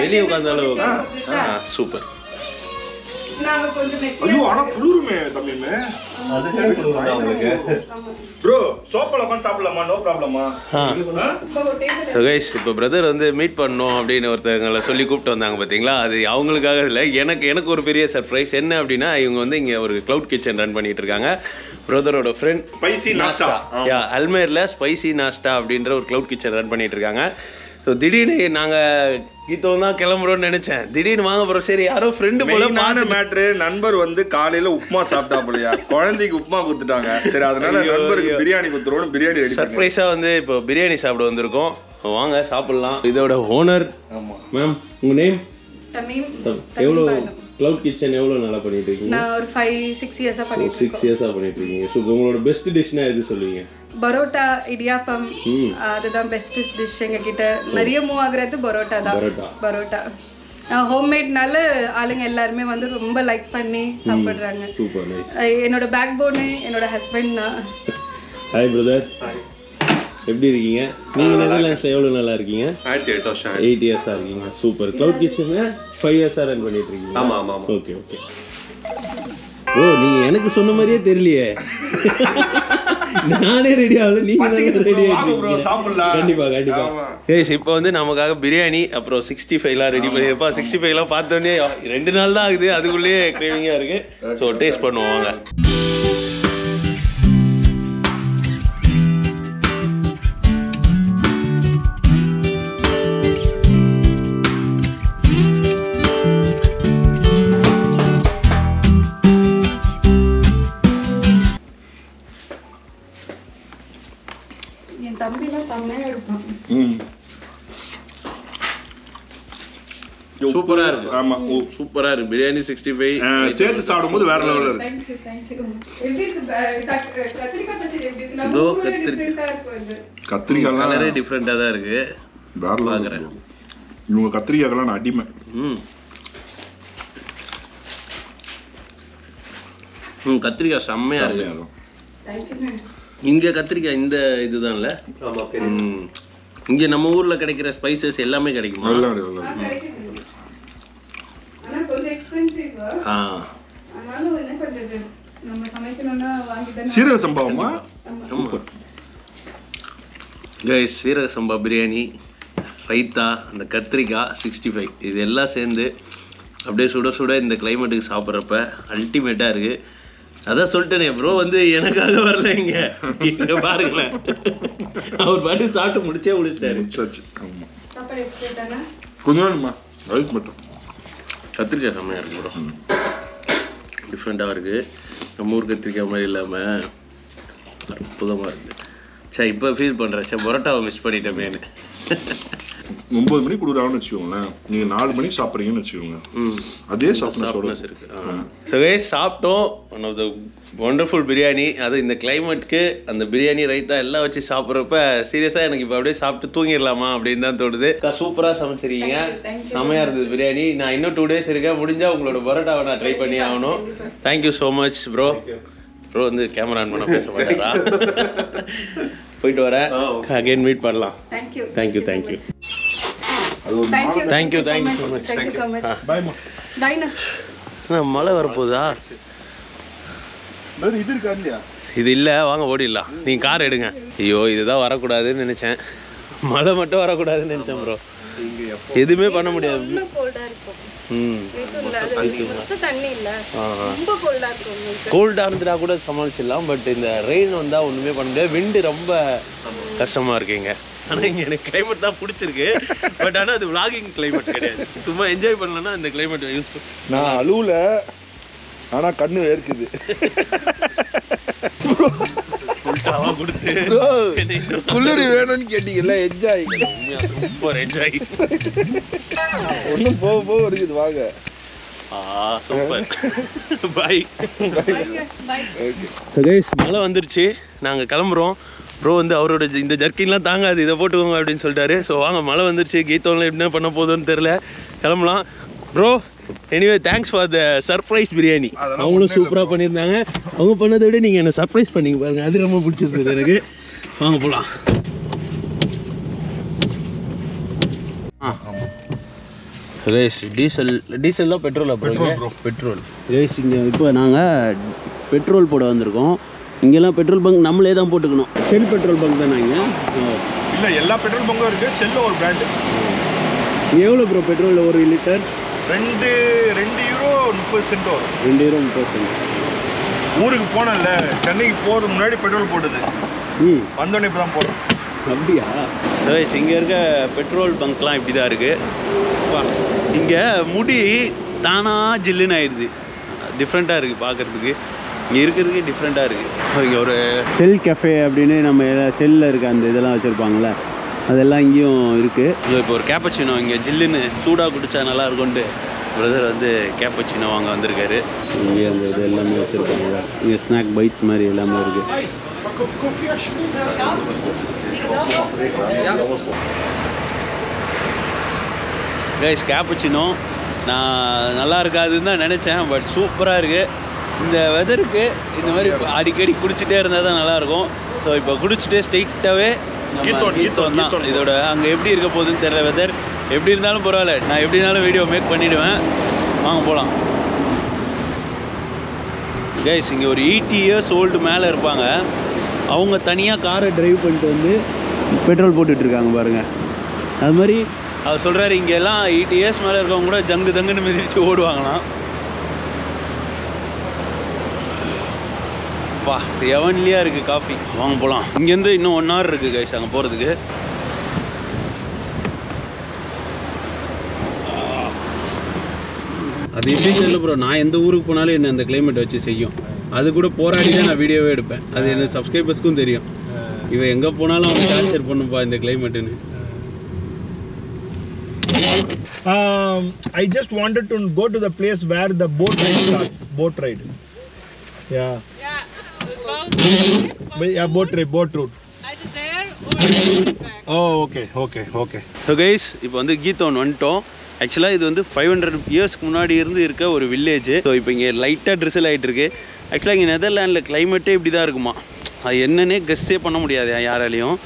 வெளியே உட்காந்தாலும் சூப்பர். ஐயோ ஆனா குளிருமே தம்பிமே. அது குளிருதா உங்களுக்கு? ப்ரோ சோஃபால உட்கார்ந்து சாப்பிடலாமா? நோ ப்ராப்ளமா? ஸோ கைஸ், இப்போ பிரதர் வந்து மீட் பண்ணோம் அப்படின்னு ஒருத்தவங்களை சொல்லி கூப்பிட்டு வந்தாங்க பார்த்தீங்களா? அது அவங்களுக்காக இல்லை, எனக்கு ஒரு பெரிய சர்ப்ரைஸ். என்ன அப்படின்னா, இவங்க வந்து இங்கே ஒரு க்ளவுட் கிச்சன் ரன் பண்ணிட்டு இருக்காங்க. பிரதரோட ஃப்ரெண்ட் ஸ்பைசி நாஸ்டா, அல்மேரில் ஸ்பைசி நாஸ்டா அப்படின்ற ஒரு க்ளவுட் கிச்சன் ரன் பண்ணிட்டு இருக்காங்க. ஸோ திடீர்னு நாங்கள் கீதம் தான் கிளம்புறோம்னு நினைச்சேன். திடீர்னு வாங்க போகிறோம். சரி, யாரோ ஃப்ரெண்டு போல மேட்ரு. நண்பர் வந்து காலையில உப்புமா சாப்பிட்டா போலையா, குழந்தைக்கு உப்புமா கொடுத்துட்டாங்க. சரி, அதனால நண்பருக்கு பிரியாணி கொடுத்துருவோம். பிரியாணி ரெடி சர்ப்ரைஸாக வந்து இப்போ பிரியாணி சாப்பிட வந்திருக்கோம். வாங்க சாப்பிடலாம். இதோட ஓனர் மேம், உங்கள் நேம்? எவ்வளோ க்ளவுட் கிச்சன் எவ்வளோ நல்லா பண்ணிட்டு இருக்கீங்க? நான் ஒரு 5-6 இயர்ஸா பண்ணிட்டு இருக்கேன். 6 இயர்ஸா பண்ணிட்டு இருக்கீங்க. ஸோ உங்களோட பெஸ்ட் டிஷ்னா எது சொல்லுவீங்க? பரோட்டா, இடியாப்பம், அதுதான் பெஸ்ட் டிஷ் எங்ககிட்ட. நிறைய மூவ் ஆகுறது பரோட்டா தான். பரோட்டா ஹோம்மேட்னால ஆளுங்க எல்லாருமே வந்து ரொம்ப லைக் பண்ணி சாப்பிடுறாங்க. Super nice. என்னோட பேக் போனு என்னோட ஹஸ்பண்ட் தான். ஹாய் பிரதர், எப்படி இருக்கீங்க? நீங்க நெதர்லாண்ட்ஸ்ல எவ்வளவு நல்லா இருக்கீங்க? 8 இயர்ஸா இருக்கீங்க. சூப்பர். க்ளவுட் கிச்சனை 5 இயர்ஸா ரன் பண்ணிட்டு இருக்கீங்க. ஆமா ஆமா. Okay okay. ப்ரோ, நீங்க எனக்கு சொன்ன மாதிரியே தெரியலையே. நானே ரெடி ஆகல, நீங்க ரெடி ஆயிட்டீங்க. கண்டிப்பா கண்டிப்பா. கைஸ், இப்போ வந்து நமக்காக பிரியாணி அப்புறம் 65லாம் ரெடி பண்ணிருப்பா. 65லாம் பார்த்தோன்னே 2 நாள் தான் ஆகுது, அதுக்குள்ளேயே கிரேவிங்கா இருக்கு. ஸோ டேஸ்ட் பண்ணுவோம் வாங்க. என் தம்பிலாம் செம்மையா எடுப்பான். சூப்பரா இருக்கு. ஆமா, சூப்பரா இருக்கு. பிரியாணி 65 சேர்த்து சாப்பிடும்போது வேற லெவல்ல இருக்கு. Thank you, thank you. எப்படி இருக்கு? கத்திரிக்காய் பச்சடி எப்படி இருக்கு? இதோ நம்ம கத்திரிக்காய். டிஃபரெண்டா இருக்கும் இது. கத்திரிக்காய்லாம் கலரே டிஃப்ரெண்டா தான் இருக்கு. வேற லெவல். இவங்க கத்திரிக்காய்லாம் நான் அடிமை. கத்திரிக்காய் செம்மையா இருக்கு. Thank you. இங்க கத்திரிக்காய் இந்த இதுதான்ல. இங்க நம்ம ஊர்ல கிடைக்கிற ஸ்பைசஸ் எல்லாமே கிடைக்குமா? கிடைக்குது. ஆனா கொஞ்சம் எக்ஸ்பென்சிவ். ஆனாலும் என்ன பண்றது, நம்ம சமைக்கணும்னா வாங்கி தான். சீரக சம்பாவமா? ஆமா கைஸ், சீரக சம்பா பிரியாணி, ரைத்தா, அந்த கத்திரிக்காய் 65 இது எல்லாம் சேர்ந்து அப்படியே சுட சுட இந்த கிளைமேட்டுக்கு சாப்பிட்றப்ப அல்டிமேட்டாக இருக்குது. அதான் சொல்லிட்டேனே ப்ரோ, வந்து எனக்காக வரல. இங்கே பாருங்களேன், அவர் பாட்டு சாப்பிட்டு முடிச்சிட்டாரு. கொஞ்சம் ரைஸ் மட்டும். கத்திரிக்காய் செம்மையாக இருக்கு ப்ரோ, டிஃப்ரெண்ட்டாக இருக்குது. நம்ம ஊர் கத்திரிக்காய் மாதிரி இல்லாமல் அற்புதமாக இருக்குது. சரி, இப்போ ஃபீல் பண்ணுறேன், சரி பரோட்டாவை மிஸ் பண்ணிட்டேமேனு. 9 மணிக்கு கொடுக்குறாங்கன்னு வச்சுக்கோங்களேன், நீங்கள் 4 மணிக்கு சாப்பிட்றீங்கன்னு வச்சுக்கோங்க, அதே சாஃப்ட்னஸ் இருக்கு. ஸோ சாப்பிட்டோம். One of the wonderful biryani. அது இந்த கிளைமேட்க்கு அந்த பிரியாணி ரைத்தா எல்லாம் வச்சு சாப்பிட்றப்ப சீரியஸாக எனக்கு இப்போ அப்படியே சாப்பிட்டு தூங்கிடலாமா அப்படின்னு தான் தோணுது. சூப்பராக சமைச்சிருக்கீங்க, செம்மையாக இருந்தது பிரியாணி. நான் இன்னும் 2 days இருக்கேன், முடிஞ்சால் உங்களோட பரோட்டாவை நான் ட்ரை பண்ணி ஆகணும். Thank you so much bro. Bro வந்து கேமரா ஆன் பண்ண பேச மாட்டாரா? போயிட்டு வரேன், அகைன் மீட் பண்ணலாம். Thank you thank you thank you thank you thank you so much. பாய்மா. மழை வரப்போதா? இது இருக்கா இல்லையா? இது இல்லை, வாங்க ஓடிடலாம். நீங்கள் கார் எடுங்க. ஐயோ, இதுதான் வரக்கூடாதுன்னு நினச்சேன், மழை மட்டும் வரக்கூடாதுன்னு நினச்சேன் ப்ரோ. எதுவுமே பண்ண முடியாது. கோல்டாக இருந்துட்டா கூட சமாளிச்சிடலாம், பட் இந்த ரெயின் வந்தால் ஒன்றுமே பண்ண முடியாது. விண்டு ரொம்ப கஷ்டமாக இருக்குங்க. ஆனால் இங்கே எனக்கு கிளைமேட் தான் பிடிச்சிருக்கு, பட் ஆனால் அது விளாகிங் கிளைமேட் கிடையாது. சும்மா என்ஜாய் பண்ணலன்னா இந்த கிளைமேட் யூஸ் பண்ண. நான் அழுவல, ஆனால் கண்ணு வேர்க்குது. கொடுத்து குளிர் வேணும்னு கேட்டீங்கல்ல, என்ஜாய். Super enjoy. ஒன்றும் போக போக இருக்குது, வாங்க. சூப்பர், பாய். கைஸ், மழை வந்துருச்சு, நாங்கள் கிளம்புறோம். ப்ரோ வந்து அவரோட இந்த ஜர்க்கின்லாம் தாங்காது, இதை போட்டுக்கோங்க அப்படின்னு சொல்லிட்டாரு. ஸோ வாங்க, மழை வந்துருச்சு. கீதம்லாம் என்ன பண்ண போதுன்னு தெரில, கிளம்பலாம். Bro anyway thanks for the surprise biryani. அவங்களும் சூப்பராக பண்ணியிருந்தாங்க. அவங்க பண்ணதை விட நீங்கள் என்ன சர்ப்ரைஸ் பண்ணிங்க பாருங்க, அது ரொம்ப பிடிச்சிருந்தது எனக்கு. வாங்க போகலாம். ரேஸ் டீசல் தான் பெட்ரோல் பெட்ரோல் ரேஸ். இங்கே இப்போ நாங்கள் பெட்ரோல் போட வந்திருக்கோம். இங்கெல்லாம் பெட்ரோல் பங்க் நம்மளே தான் போட்டுக்கணும். ஷெல் பெட்ரோல் பங்க் தானே இங்கே? இல்லை, எல்லா பெட்ரோல் பங்கும் இருக்குது. ஷெல்ல ஒரு பிராண்டு. எவ்வளோ ப்ரோ பெட்ரோல் ஒரு லிட்டர்? 2 யூரோ 30 சென்ட் வரும். 2 யூரோ 30 சென்ட். ஊருக்கு போனேன்ல, சென்னைக்கு போகிறதுக்கு முன்னாடி பெட்ரோல் போட்டது. வந்தோடனே இப்போ தான் போடுறோம். அப்படியா? இங்கே இருக்க பெட்ரோல் பங்க்லாம் இப்படி தான் இருக்குது. இங்கே முடி தானாக ஜில்லுன்னு ஆயிடுது. டிஃப்ரெண்ட்டாக இருக்குது பார்க்குறதுக்கு. இங்கே இருக்கிறதுக்கே டிஃப்ரெண்ட்டாக இருக்குது. இங்கே ஒரு செல் கஃபே அப்படின்னு நம்ம செல்லில் இருக்க அந்த இதெல்லாம் வச்சுருப்பாங்களே, அதெல்லாம் இங்கேயும் இருக்குது. இப்போ ஒரு கேப்பச்சினோ இங்கே ஜில்லுன்னு சூடாக குடித்தா நல்லா இருக்கும்ட்டு பிரதர் வந்து கேப்பச்சினோ வாங்க வந்திருக்காரு. இங்கே அந்த இது எல்லாமே வச்சுருக்காங்க. இங்கே ஸ்நாக் பைட்ஸ் மாதிரி எல்லாமே இருக்குது. கைஸ் கேப்பச்சினோ நான் நல்லா இருக்காதுன்னு தான் நினச்சேன், பட் சூப்பராக இருக்குது. இந்த வெதருக்கு இந்த மாதிரி அடிக்கடி குடிச்சிட்டே இருந்தால் தான் நல்லாயிருக்கும். ஸோ இப்போ குடிச்சிட்டே ஸ்ட்ரெயிட்டாகவே கீத்தோன் தான். இதோட அங்கே எப்படி இருக்க போகுதுன்னு தெரியல. வெதர் எப்படி இருந்தாலும் பரவாயில்ல, நான் எப்படி இருந்தாலும் வீடியோ மேக் பண்ணிவிடுவேன். வாங்க போகலாம். கைஸ் இங்கே ஒரு 80 இயர்ஸ் ஓல்டு மேலே இருப்பாங்க. அவங்க தனியாக காரை டிரைவ் பண்ணிட்டு வந்து பெட்ரோல் போட்டுட்ருக்காங்க பாருங்கள். அது மாதிரி அவர் சொல்கிறாரு, இங்கெல்லாம் 80 இயர்ஸ் மேலே இருக்கவங்க கூட தங்குன்னு மிதிச்சு ஓடுவாங்களாம். வா எவன்லியாக இருக்குது காஃபி. வாங்க போகலாம். இங்கேருந்து இன்னும் 1 hour இருக்குது கைஸ் அங்கே போகிறதுக்கு. அது எப்படி தெரியல ப்ரோ, நான் எந்த ஊருக்கு போனாலும் என்ன அந்த கிளைமேட் வச்சு செய்யும். அது கூட போராடி தான் நான் வீடியோவே எடுப்பேன். அது என்ன சப்ஸ்கிரைபர்ஸ்க்கும் தெரியும். இவன் எங்கே போனாலும் அவன் டார்ச்சர் பண்ணுப்பா இந்த கிளைமேட்டுன்னு. I just wanted to go to the place where the boat ride starts. Boat ride. Yeah. Yeah, boat route. Either there or back. Oh, okay. So guys இப்போ வந்து கீத்தோன் வந்துட்டோம். ஆக்சுவலாக இது வந்து 500 இயர்ஸ்க்கு முன்னாடி இருந்து இருக்க ஒரு வில்லேஜ். ஸோ இப்போ இங்கே லைட்டாக ட்ரிசல் ஆகிட்டு இருக்கு. ஆக்சுவலாக இங்கே நெதர்லாண்டில் கிளைமேட்டே இப்படி தான் இருக்குமா, அது என்னன்னே கெஸ்ஸே பண்ண முடியாது யாராலையும்.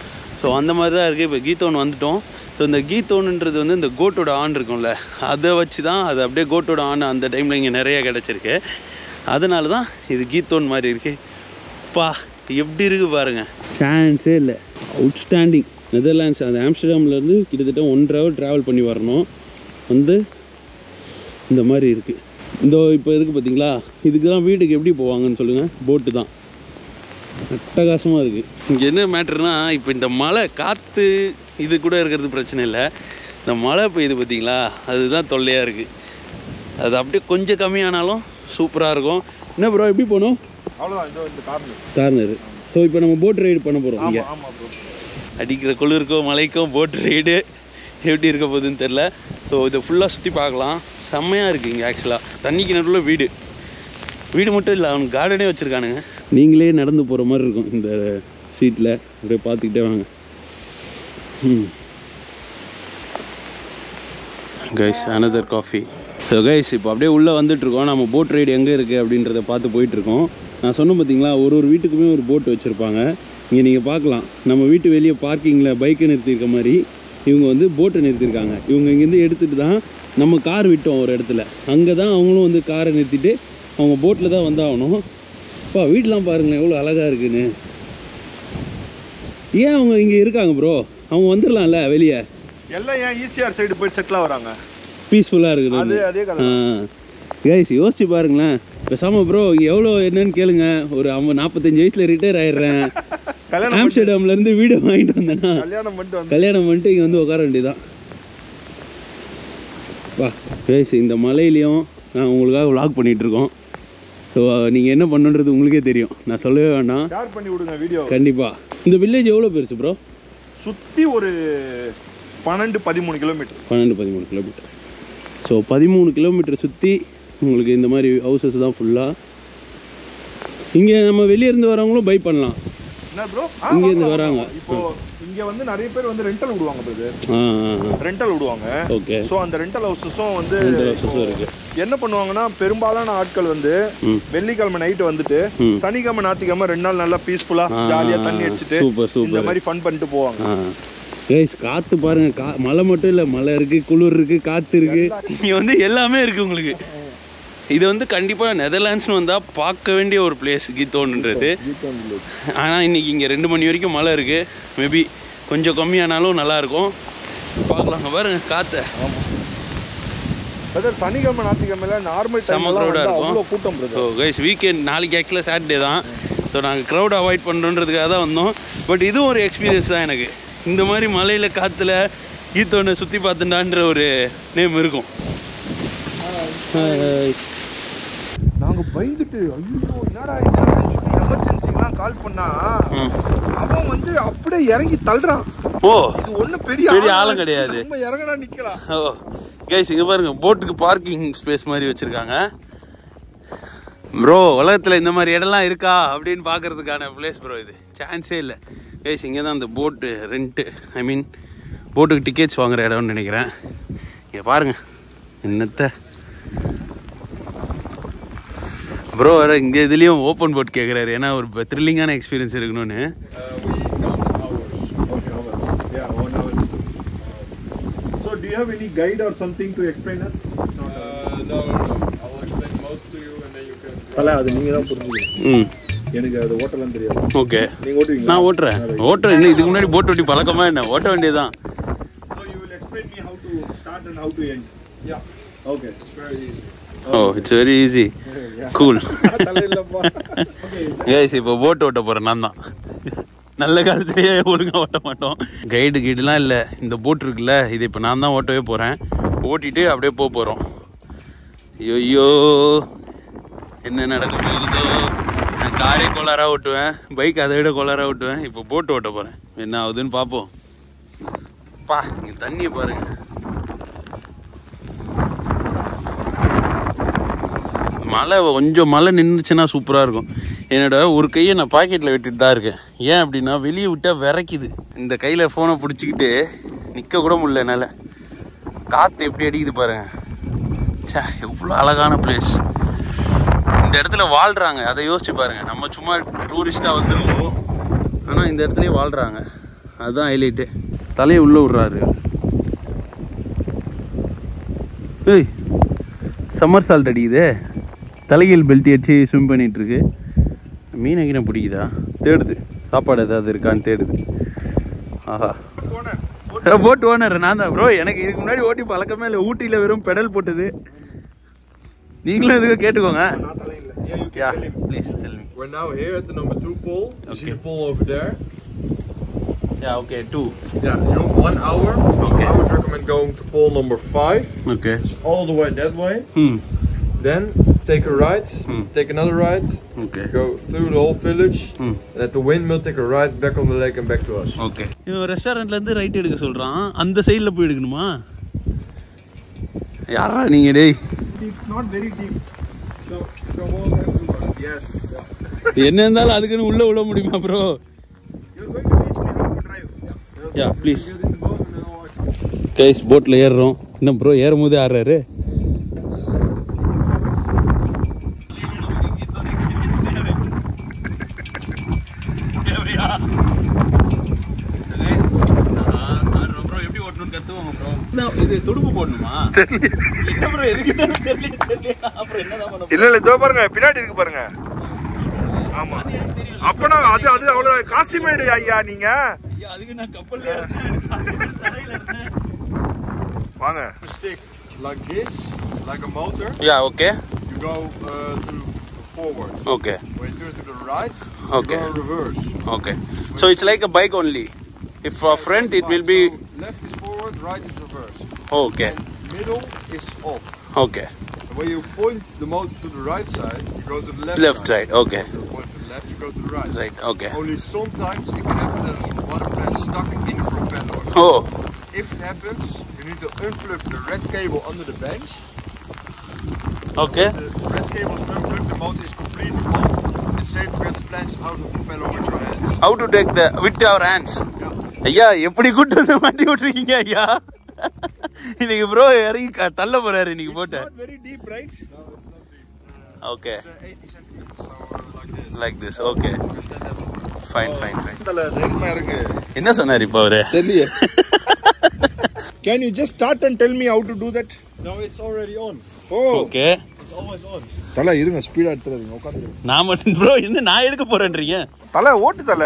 ஸோ அந்த மாதிரி தான் இருக்குது. இப்போ கீத்தோன் வந்துட்டோம். ஸோ இந்த கீத்தோன்ன்றது வந்து இந்த கோட்டோட ஆண் இருக்கும்ல, அதை வச்சு தான் அது அப்படியே கோட்டோட ஆண் அந்த டைமில் இங்கே நிறைய கிடச்சிருக்கு. அதனால தான் இது கீத்தோன் மாதிரி இருக்குது. பா எப்படி இருக்குது பாருங்கள், சான்ஸே இல்லை. அவுட்ஸ்டாண்டிங். நெதர்லாண்ட்ஸ் அந்த ஆம்ஸ்டர்டாம்லேருந்து கிட்டத்தட்ட 1 hour ட்ராவல் பண்ணி வரணும். வந்து இந்த மாதிரி இருக்குது. இந்த இப்போ இருக்குது பார்த்தீங்களா, இதுக்கு தான் வீட்டுக்கு எப்படி போவாங்கன்னு சொல்லுங்கள். போட்டு தான். அட்டகாசமாக இருக்குது. இங்கே என்ன மேட்ருனா, இப்போ இந்த மழை காற்று இது கூட இருக்கிறது பிரச்சனை இல்லை. இந்த மழை பெய்யுது பார்த்தீங்களா, அதுதான் தொல்லையாக இருக்குது. அது அப்படியே கொஞ்சம் கம்மியானாலும் சூப்பராக இருக்கும். என்ன ப்ரோ எப்படி போகணும்? கார்னரு. ஸோ இப்போ நம்ம போட் ரைடு பண்ண போகிறோம். இங்கே அடிக்கிற குளிருக்கும் மழைக்கும் போட் ரைடு எப்படி இருக்க போகுதுன்னு தெரில. ஸோ இதை ஃபுல்லாக சுற்றி பார்க்கலாம். செம்மையாக இருக்குது இங்கே. ஆக்சுவலாக தண்ணிக்கு நடுவில் வீடு மட்டும் இல்லை, அவனுக்கு கார்டனே வச்சுருக்கானுங்க. நீங்களே நடந்து போகிற மாதிரி இருக்கும் இந்த ஸ்ட்ரீட்டில். அப்படியே பார்த்துக்கிட்டே வாங்க. Guys another coffee. So guys இப்போ அப்படியே உள்ளே வந்துட்டுருக்கோம். நம்ம போட் ரைடு எங்கே இருக்குது அப்படின்றத பார்த்து போயிட்டுருக்கோம். நான் சொன்னேன் பார்த்தீங்களா, ஒரு வீட்டுக்குமே ஒரு போட் வச்சுருப்பாங்க. இங்கே நீங்கள் பார்க்கலாம், நம்ம வீட்டு வெளியே பார்க்கிங்கில் பைக்கை நிறுத்தியிருக்க மாதிரி இவங்க வந்து போட்டை நிறுத்தியிருக்காங்க. இவங்க இங்கேருந்து எடுத்துகிட்டு தான் நம்ம கார் விட்டோம் ஒரு இடத்துல. அங்கே தான் அவங்களும் வந்து காரை நிறுத்திட்டு அவங்க போட்டில் தான் வந்தாகணும். அப்பா வீட்டெலாம் பாருங்களேன் எவ்வளோ அழகாக இருக்குன்னு. ஏன் அவங்க இங்கே இருக்காங்க ப்ரோ? அவங்க வந்துடலாம்ல வெளியே. எல்லாம் ஏன் ஈசிஆர் சைடு போய் செட்டில் வராங்க, பீஸ்ஃபுல்லாக இருக்குது. கைஸ் யோசிச்சு பாருங்களேன். பேசாமல் ப்ரோ இங்கே எவ்வளோ என்னன்னு கேளுங்க. ஒரு 45 வயசில் ரிட்டையர் ஆயிடுறேன், ஆம்ஸ்டர்டாம்லேருந்து வீடு வாங்கிட்டு வந்தேன்னா கல்யாணம் பண்ணிட்டு இங்கே வந்து உட்கார வேண்டியதான். வா கைஸ், இந்த மலையிலையும் நான் உங்களுக்காக vlog பண்ணிகிட்ருக்கோம். ஸோ நீங்கள் என்ன பண்ணுன்றது உங்களுக்கே தெரியும், நான் சொல்லவே வேண்டாம். ஷேர் பண்ணி விடுங்க வீடியோ. கண்டிப்பாக. இந்த வில்லேஜ் எவ்வளோ பெருசு ப்ரோ? சுற்றி ஒரு 12-13 கிலோமீட்டர். 12-13 கிலோமீட்டர். ஸோ 13 கிலோமீட்டர் சுற்றி உங்களுக்கு இந்த மாதிரி ஹவுசஸ் தான் ஃபுல்லாக. இங்கே நம்ம வெளியே இருந்து வரவங்களும் பை பண்ணலாம். என்ன ப்ரோ இங்க இருந்து வராங்க. இப்போ இங்க வந்து நிறைய பேர் வந்து ரெண்டல் விடுவாங்க பிரதர். ரெண்டல் விடுவாங்க. ஓகே. சோ அந்த ரெண்டல் ஹவுஸஸும் வந்து இருக்கு. என்ன பண்ணுவாங்கன்னா பெரும்பாலான ஆட்கள் வந்து வெள்ளிக்கிழமை நைட் வந்துட்டு சனிக்கிழமை ஞாயிற்றுக்கிழமை 2 நாள் நல்லா பீஸ்ஃபுல்லா ஜாலியா தண்ணி அடிச்சிட்டு இந்த மாதிரி ஃபன் பண்ணிட்டு போவாங்க. கைஸ் காத்து பாருங்க, மழை மட்டும் இல்ல, மழை இருக்கு, குளிர் இருக்கு, காத்து இருக்கு, இங்க வந்து எல்லாமே இருக்கு உங்களுக்கு. இது வந்து கண்டிப்பாக நெதர்லாண்ட்ஸ்னு வந்தால் பார்க்க வேண்டிய ஒரு பிளேஸ் கீத்தோன்றது. ஆனால் இன்றைக்கி இங்கே 2 மணி வரைக்கும் மழை இருக்குது. மேபி கொஞ்சம் கம்மியானாலும் நல்லாயிருக்கும். பார்க்கலாங்க பாருங்க காற்றை. சனிக்கிழமை ஞாயிற்றுக்கிழமை நார்மல் செம்ம க்ரௌடாக இருக்கும். கூட்டம். ஸோ கைஸ் வீக்கெண்ட் நாளைக்கு ஆக்சுவலாக சாட்டர்டே தான். ஸோ நாங்கள் க்ரௌட் அவாய்ட் பண்ணுறதுக்காக தான் வந்தோம். பட் இதுவும் ஒரு எக்ஸ்பீரியன்ஸ் தான் எனக்கு. இந்த மாதிரி மலையில் காற்றுல கீத்தோனை சுற்றி பார்த்துட்டான்ற ஒரு நேம் இருக்கும். நாங்க பயந்துட்டு ஐயோ என்னடா இது எமர்ஜென்சிலாம் கால் பண்ணா அவன் வந்து அப்படியே இறங்கி தள்ளுறான். ஓ, இது ஒன்றும் பெரிய ஆளும் கிடையாது. நம்ம இறங்கடா நிக்கலாம். ஓ கைஸ் இங்கே பாருங்க, போட்டுக்கு பார்க்கிங் ஸ்பேஸ் மாதிரி வச்சுருக்காங்க. ப்ரோ உலகத்தில் இந்த மாதிரி இடம்லாம் இருக்கா அப்படின்னு பார்க்கறதுக்கான பிளேஸ் ப்ரோ. இது சான்ஸே இல்லை கைஸ். இங்கே தான் இந்த போட்டு ரெண்ட்டு, ஐ மீன் போட்டுக்கு டிக்கெட்ஸ் வாங்குற இடம்னு நினைக்கிறேன். இங்கே பாருங்க என்னத்தை ப்ரோ வேறு இங்கே இதுலேயும் ஓப்பன் போட் கேட்குறாரு. ஏன்னா ஒரு த்ரில்லிங்கான எக்ஸ்பீரியன்ஸ் இருக்கணும்னு. So do you have any guide or something to explain us? No. I will explain most to you and then you can. தல அது நீங்க தான் புரிஞ்சுக்கணும். எனக்கு அது ஓட்டலாம் தெரியாது. ஓகே. நீங்க ஓட்டுவீங்களா? நான் ஓட்டுறேன். இன்னும் இதுக்கு முன்னாடி போட் ஓட்டி பழக்கமா என்ன? ஓட்ட வேண்டியதுதான். So you will explain me how to start and how to end. Yeah. Okay. It's very easy. Oh, it's very easy. Cool. Guys, இப்போ போட் ஓட்ட போகிறேன் நான் தான். நல்ல காலத்திலேயே ஒழுங்காக ஓட்ட மாட்டோம். கைடுலாம் இல்லை. இந்த போட் இருக்குல்ல, இது இப்போ நான் தான் ஓட்டவே போகிறேன். ஓட்டிட்டு அப்படியே போகிறோம். ஐயோ என்ன நடக்க போகுதோ. நான் காரே கோளாராக ஓட்டுவேன், பைக் அதை விட கோளாராக ஓட்டுவேன். இப்போ போட்டு ஓட்ட போகிறேன், என்ன ஆகுதுன்னு பார்ப்போம். இங்கே தண்ணியை பாருங்கள். மழை நின்றுச்சுன்னா சூப்பராக இருக்கும். என்னோட ஒரு கையை நான் பாக்கெட்டில் விட்டுட்டு தான் இருக்கேன். ஏன் அப்படின்னா வெளியே விட்டால் விரைக்குது. இந்த கையில் ஃபோனை பிடிச்சிக்கிட்டு நிற்க கூட முடியல என்னால். காற்று எப்படி அடிக்குது பாருங்க. சே, எவ்வளோ அழகான பிளேஸ். இந்த இடத்துல வாழ்கிறாங்க, அதை யோசிச்சு பாருங்கள். நம்ம சும்மா டூரிஸ்டாக வந்துருவோம், ஆனால் இந்த இடத்துலையே வாழ்கிறாங்க. அதுதான் ஹைலைட்டு. தலையை உள்ளே விட்றாரு. ஏய், சம்மர் சால்ட் அடிக்குது. தலைகீழ் பெல்ட் அடிச்சு ஸ்விம் பண்ணிகிட்ருக்கு. மீனை கீனை பிடிக்குதா? தேடுது, சாப்பாடு ஏதாவது இருக்கான்னு தேடுது. ஆஹா, போட் ஓனர் நான் தான் ப்ரோ. எனக்கு இதுக்கு முன்னாடி ஓட்டி பழக்கமே இல்லை. ஊட்டியில் வெறும் பெடல் போட்டது. நீங்களும் எதுக்கும் கேட்டுக்கோங்க. Yeah, please tell me. We're now here at the number 2 pole. You see the pole over there? Yeah, okay, 2. Yeah, you have 1 hour. Okay. I would recommend going to pole number 5. Okay. It's all the way that way. Then take a right, take another right, go through the whole village, and at the windmill take a right back on the lake and back to us. Okay. இவன் ரெஸ்டாரண்ட்லேருந்து ரைட் எடுக்க சொல்கிறான். அந்த சைடில் போய் எடுக்கணுமா? யாரா நீங்கள் டேய்? It's not very deep. So you can walk everywhere. Yes. என்ன இருந்தாலும் அதுக்குன்னு உள்ளே விட முடியுமா bro? You're going to teach me how to drive. Yeah, please. Get in the boat and then walk. Guys போட்டில் ஏறுறோம். என்ன ப்ரோ ஏறும் போதே ஆடுறாரு. இது துடுப்பு போடணுமா? என்ன ப்ரோ எதுக்கிட்டாலும் தெரியல. அப்புறம் என்னதான் பண்ண? இல்ல இதோ பாருங்க, பின்னாடி இருக்கு பாருங்க. ஆமா, அப்பனா அது அவ்வளவு காசிமேடு ஐயா. நீங்க அதுக்கு நான் கப்பல்ல இருந்தேன், தரையில இருந்தேன். வாங்க. Stick like this, like a motor. Yeah, okay. You go to forward. Okay. When you turn to the right, Okay. you go reverse. Okay. So it's like a bike only. If for front it will be. So left is forward, right is reverse. Okay. And middle is off. Okay. And when you point the motor to the right side, you go to the Left side. Okay. You point to the left, you go to the right. Right. Okay. Only sometimes it can happen that there's one plant stuck in the propeller. Oh. If it happens, you need to unplug the red cable under the bench. Okay. The red cable is unplugged, the motor is completely off. It same with the plans how to propel over your hands. How to take the with our hands. ஐயா எப்படி கூட்டு வந்து மாட்டி விட்டுருக்கீங்க ஐயா. இன்னைக்கு ப்ரோ இறங்கி தள்ள போறாரு இன்னைக்கு போட்டு. Not very deep, right? No, it's not deep. Okay. It's 80 centimeters, so like this. Like this. Okay. Fine. தல தைரியமா இருக்கு. என்ன சொன்னாரு இப்போ அவரு? தெரியல. Can you just start and tell me how to do that? No, it's already on. Oh. Okay. It's always on. தல இருங்க ஸ்பீடா எடுத்துறீங்க உட்காருங்க. நான் மட்டும் ப்ரோ என்ன நான் எடுக்க போறேன்றீங்க? தல ஓட்டு தல.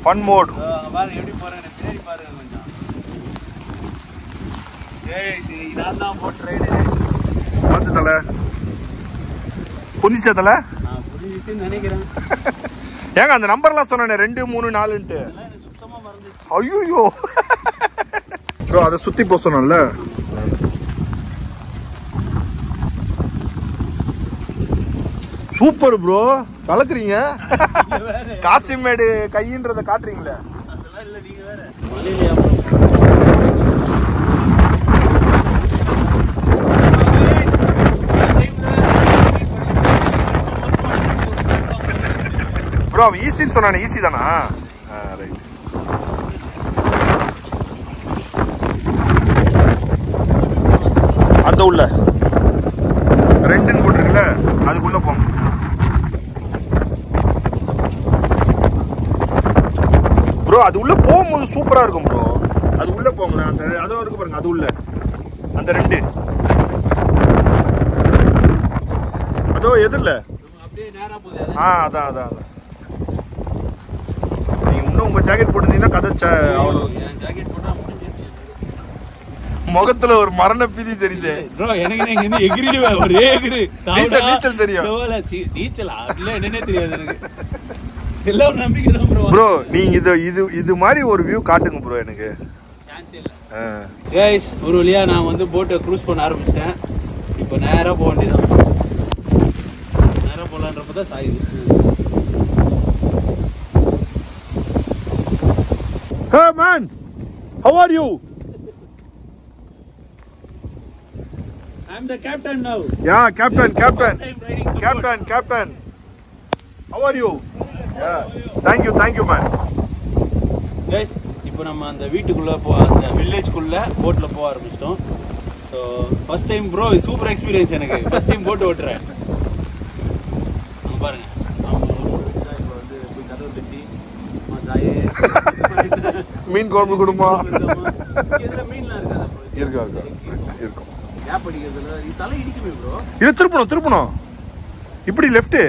Fun mode. பாருங்க எப்படி போறேன்னு பின்னாடி பாருங்க கொஞ்சம். ஏய் சரி நான் தான் போட் ரைடு. பாத்து தல. புரிஞ்சிச்சா தல? நான் புரிஞ்சிச்சுன்னு நினைக்கிறேன். ஏங்க அந்த நம்பர்லாம் சொன்னானே 2 3 4ன்ட்டு. சுத்தமா மறந்துச்சு. ஐயோ. ப்ரோ அத சுத்தி போ சொன்னல. சூப்பர் ப்ரோ கலக்குறீங்க. காசிமேடு கையின்றத காட்டுறீங்களே. அதெல்லாம் இல்ல நீங்க வேற. மலையில ப்ரோ அவன் ஈஸின்னு சொன்னானே ஈஸி தானா? ரைட். அந்த உள்ள 2ன்னு போட்டிருக்குல்ல அதுக்குள்ள போங்க. ப்ரோ அது உள்ள போகும்போது சூப்பரா இருக்கும் ப்ரோ. அது உள்ள போங்களேன். அந்த அதோ இருக்கு பாருங்க அது உள்ள அந்த 2 அதோ எதிரில் அப்படியே நேரா போகுது. அதான் நீங்க இன்னும் உங்க ஜாக்கெட் போட்டிருந்தீங்கன்னா கதை அவ்வளோ. என் ஜாக்கெட் போட்டா முடிஞ்சிருச்சு. முகத்துல ஒரு மரண பீதி தெரியுது ப்ரோ எனக்கு நீங்க வந்து எகிரிடுவேன் ஒரே எகிரி. நீச்சல் தெரியும். நீச்சல் அதுல என்னன்னே தெரியாது எனக்கு. எல்லாம் ஒரு நம்பிக்கை தான் ப்ரோ. ப்ரோ நீங்க இது மாதிரி ஒரு வியூ காட்டுங்க ப்ரோ எனக்கு. சான்ஸ் இல்ல. गाइस ஒரு வழியா நான் வந்து போட்டை க்ரூஸ் பண்ண ஆரம்பிச்சிட்டேன். இப்போ நேரா போக வேண்டியதான். நேரா போலான்றப்ப தான் சாயுது. Hey man, how are you? I'm the captain now. Yeah, captain. I'm riding the boat. Captain. How are you? Yeah. Thank you man. Guys இப்போ நம்ம அந்த வீட்டுக்குள்ள அந்த வில்லேஜ்க்குள்ள போட்ல போக ஆரம்பிச்சிட்டோம். So first time bro super experience எனக்கு. ஃபர்ஸ்ட் டைம் போட்டு ஓட்டுறேன். பாருங்க இப்போ வந்து போய் கதவு தட்டி மீன் குழம்பு கொடுமா? இதுல மீன்லாம் இருக்காது. இருக்கும். கேப் அடிக்கிறதுல தலை இடிக்குமே ப்ரோ. இது திருப்பணும். இப்படி லெஃப்ட்.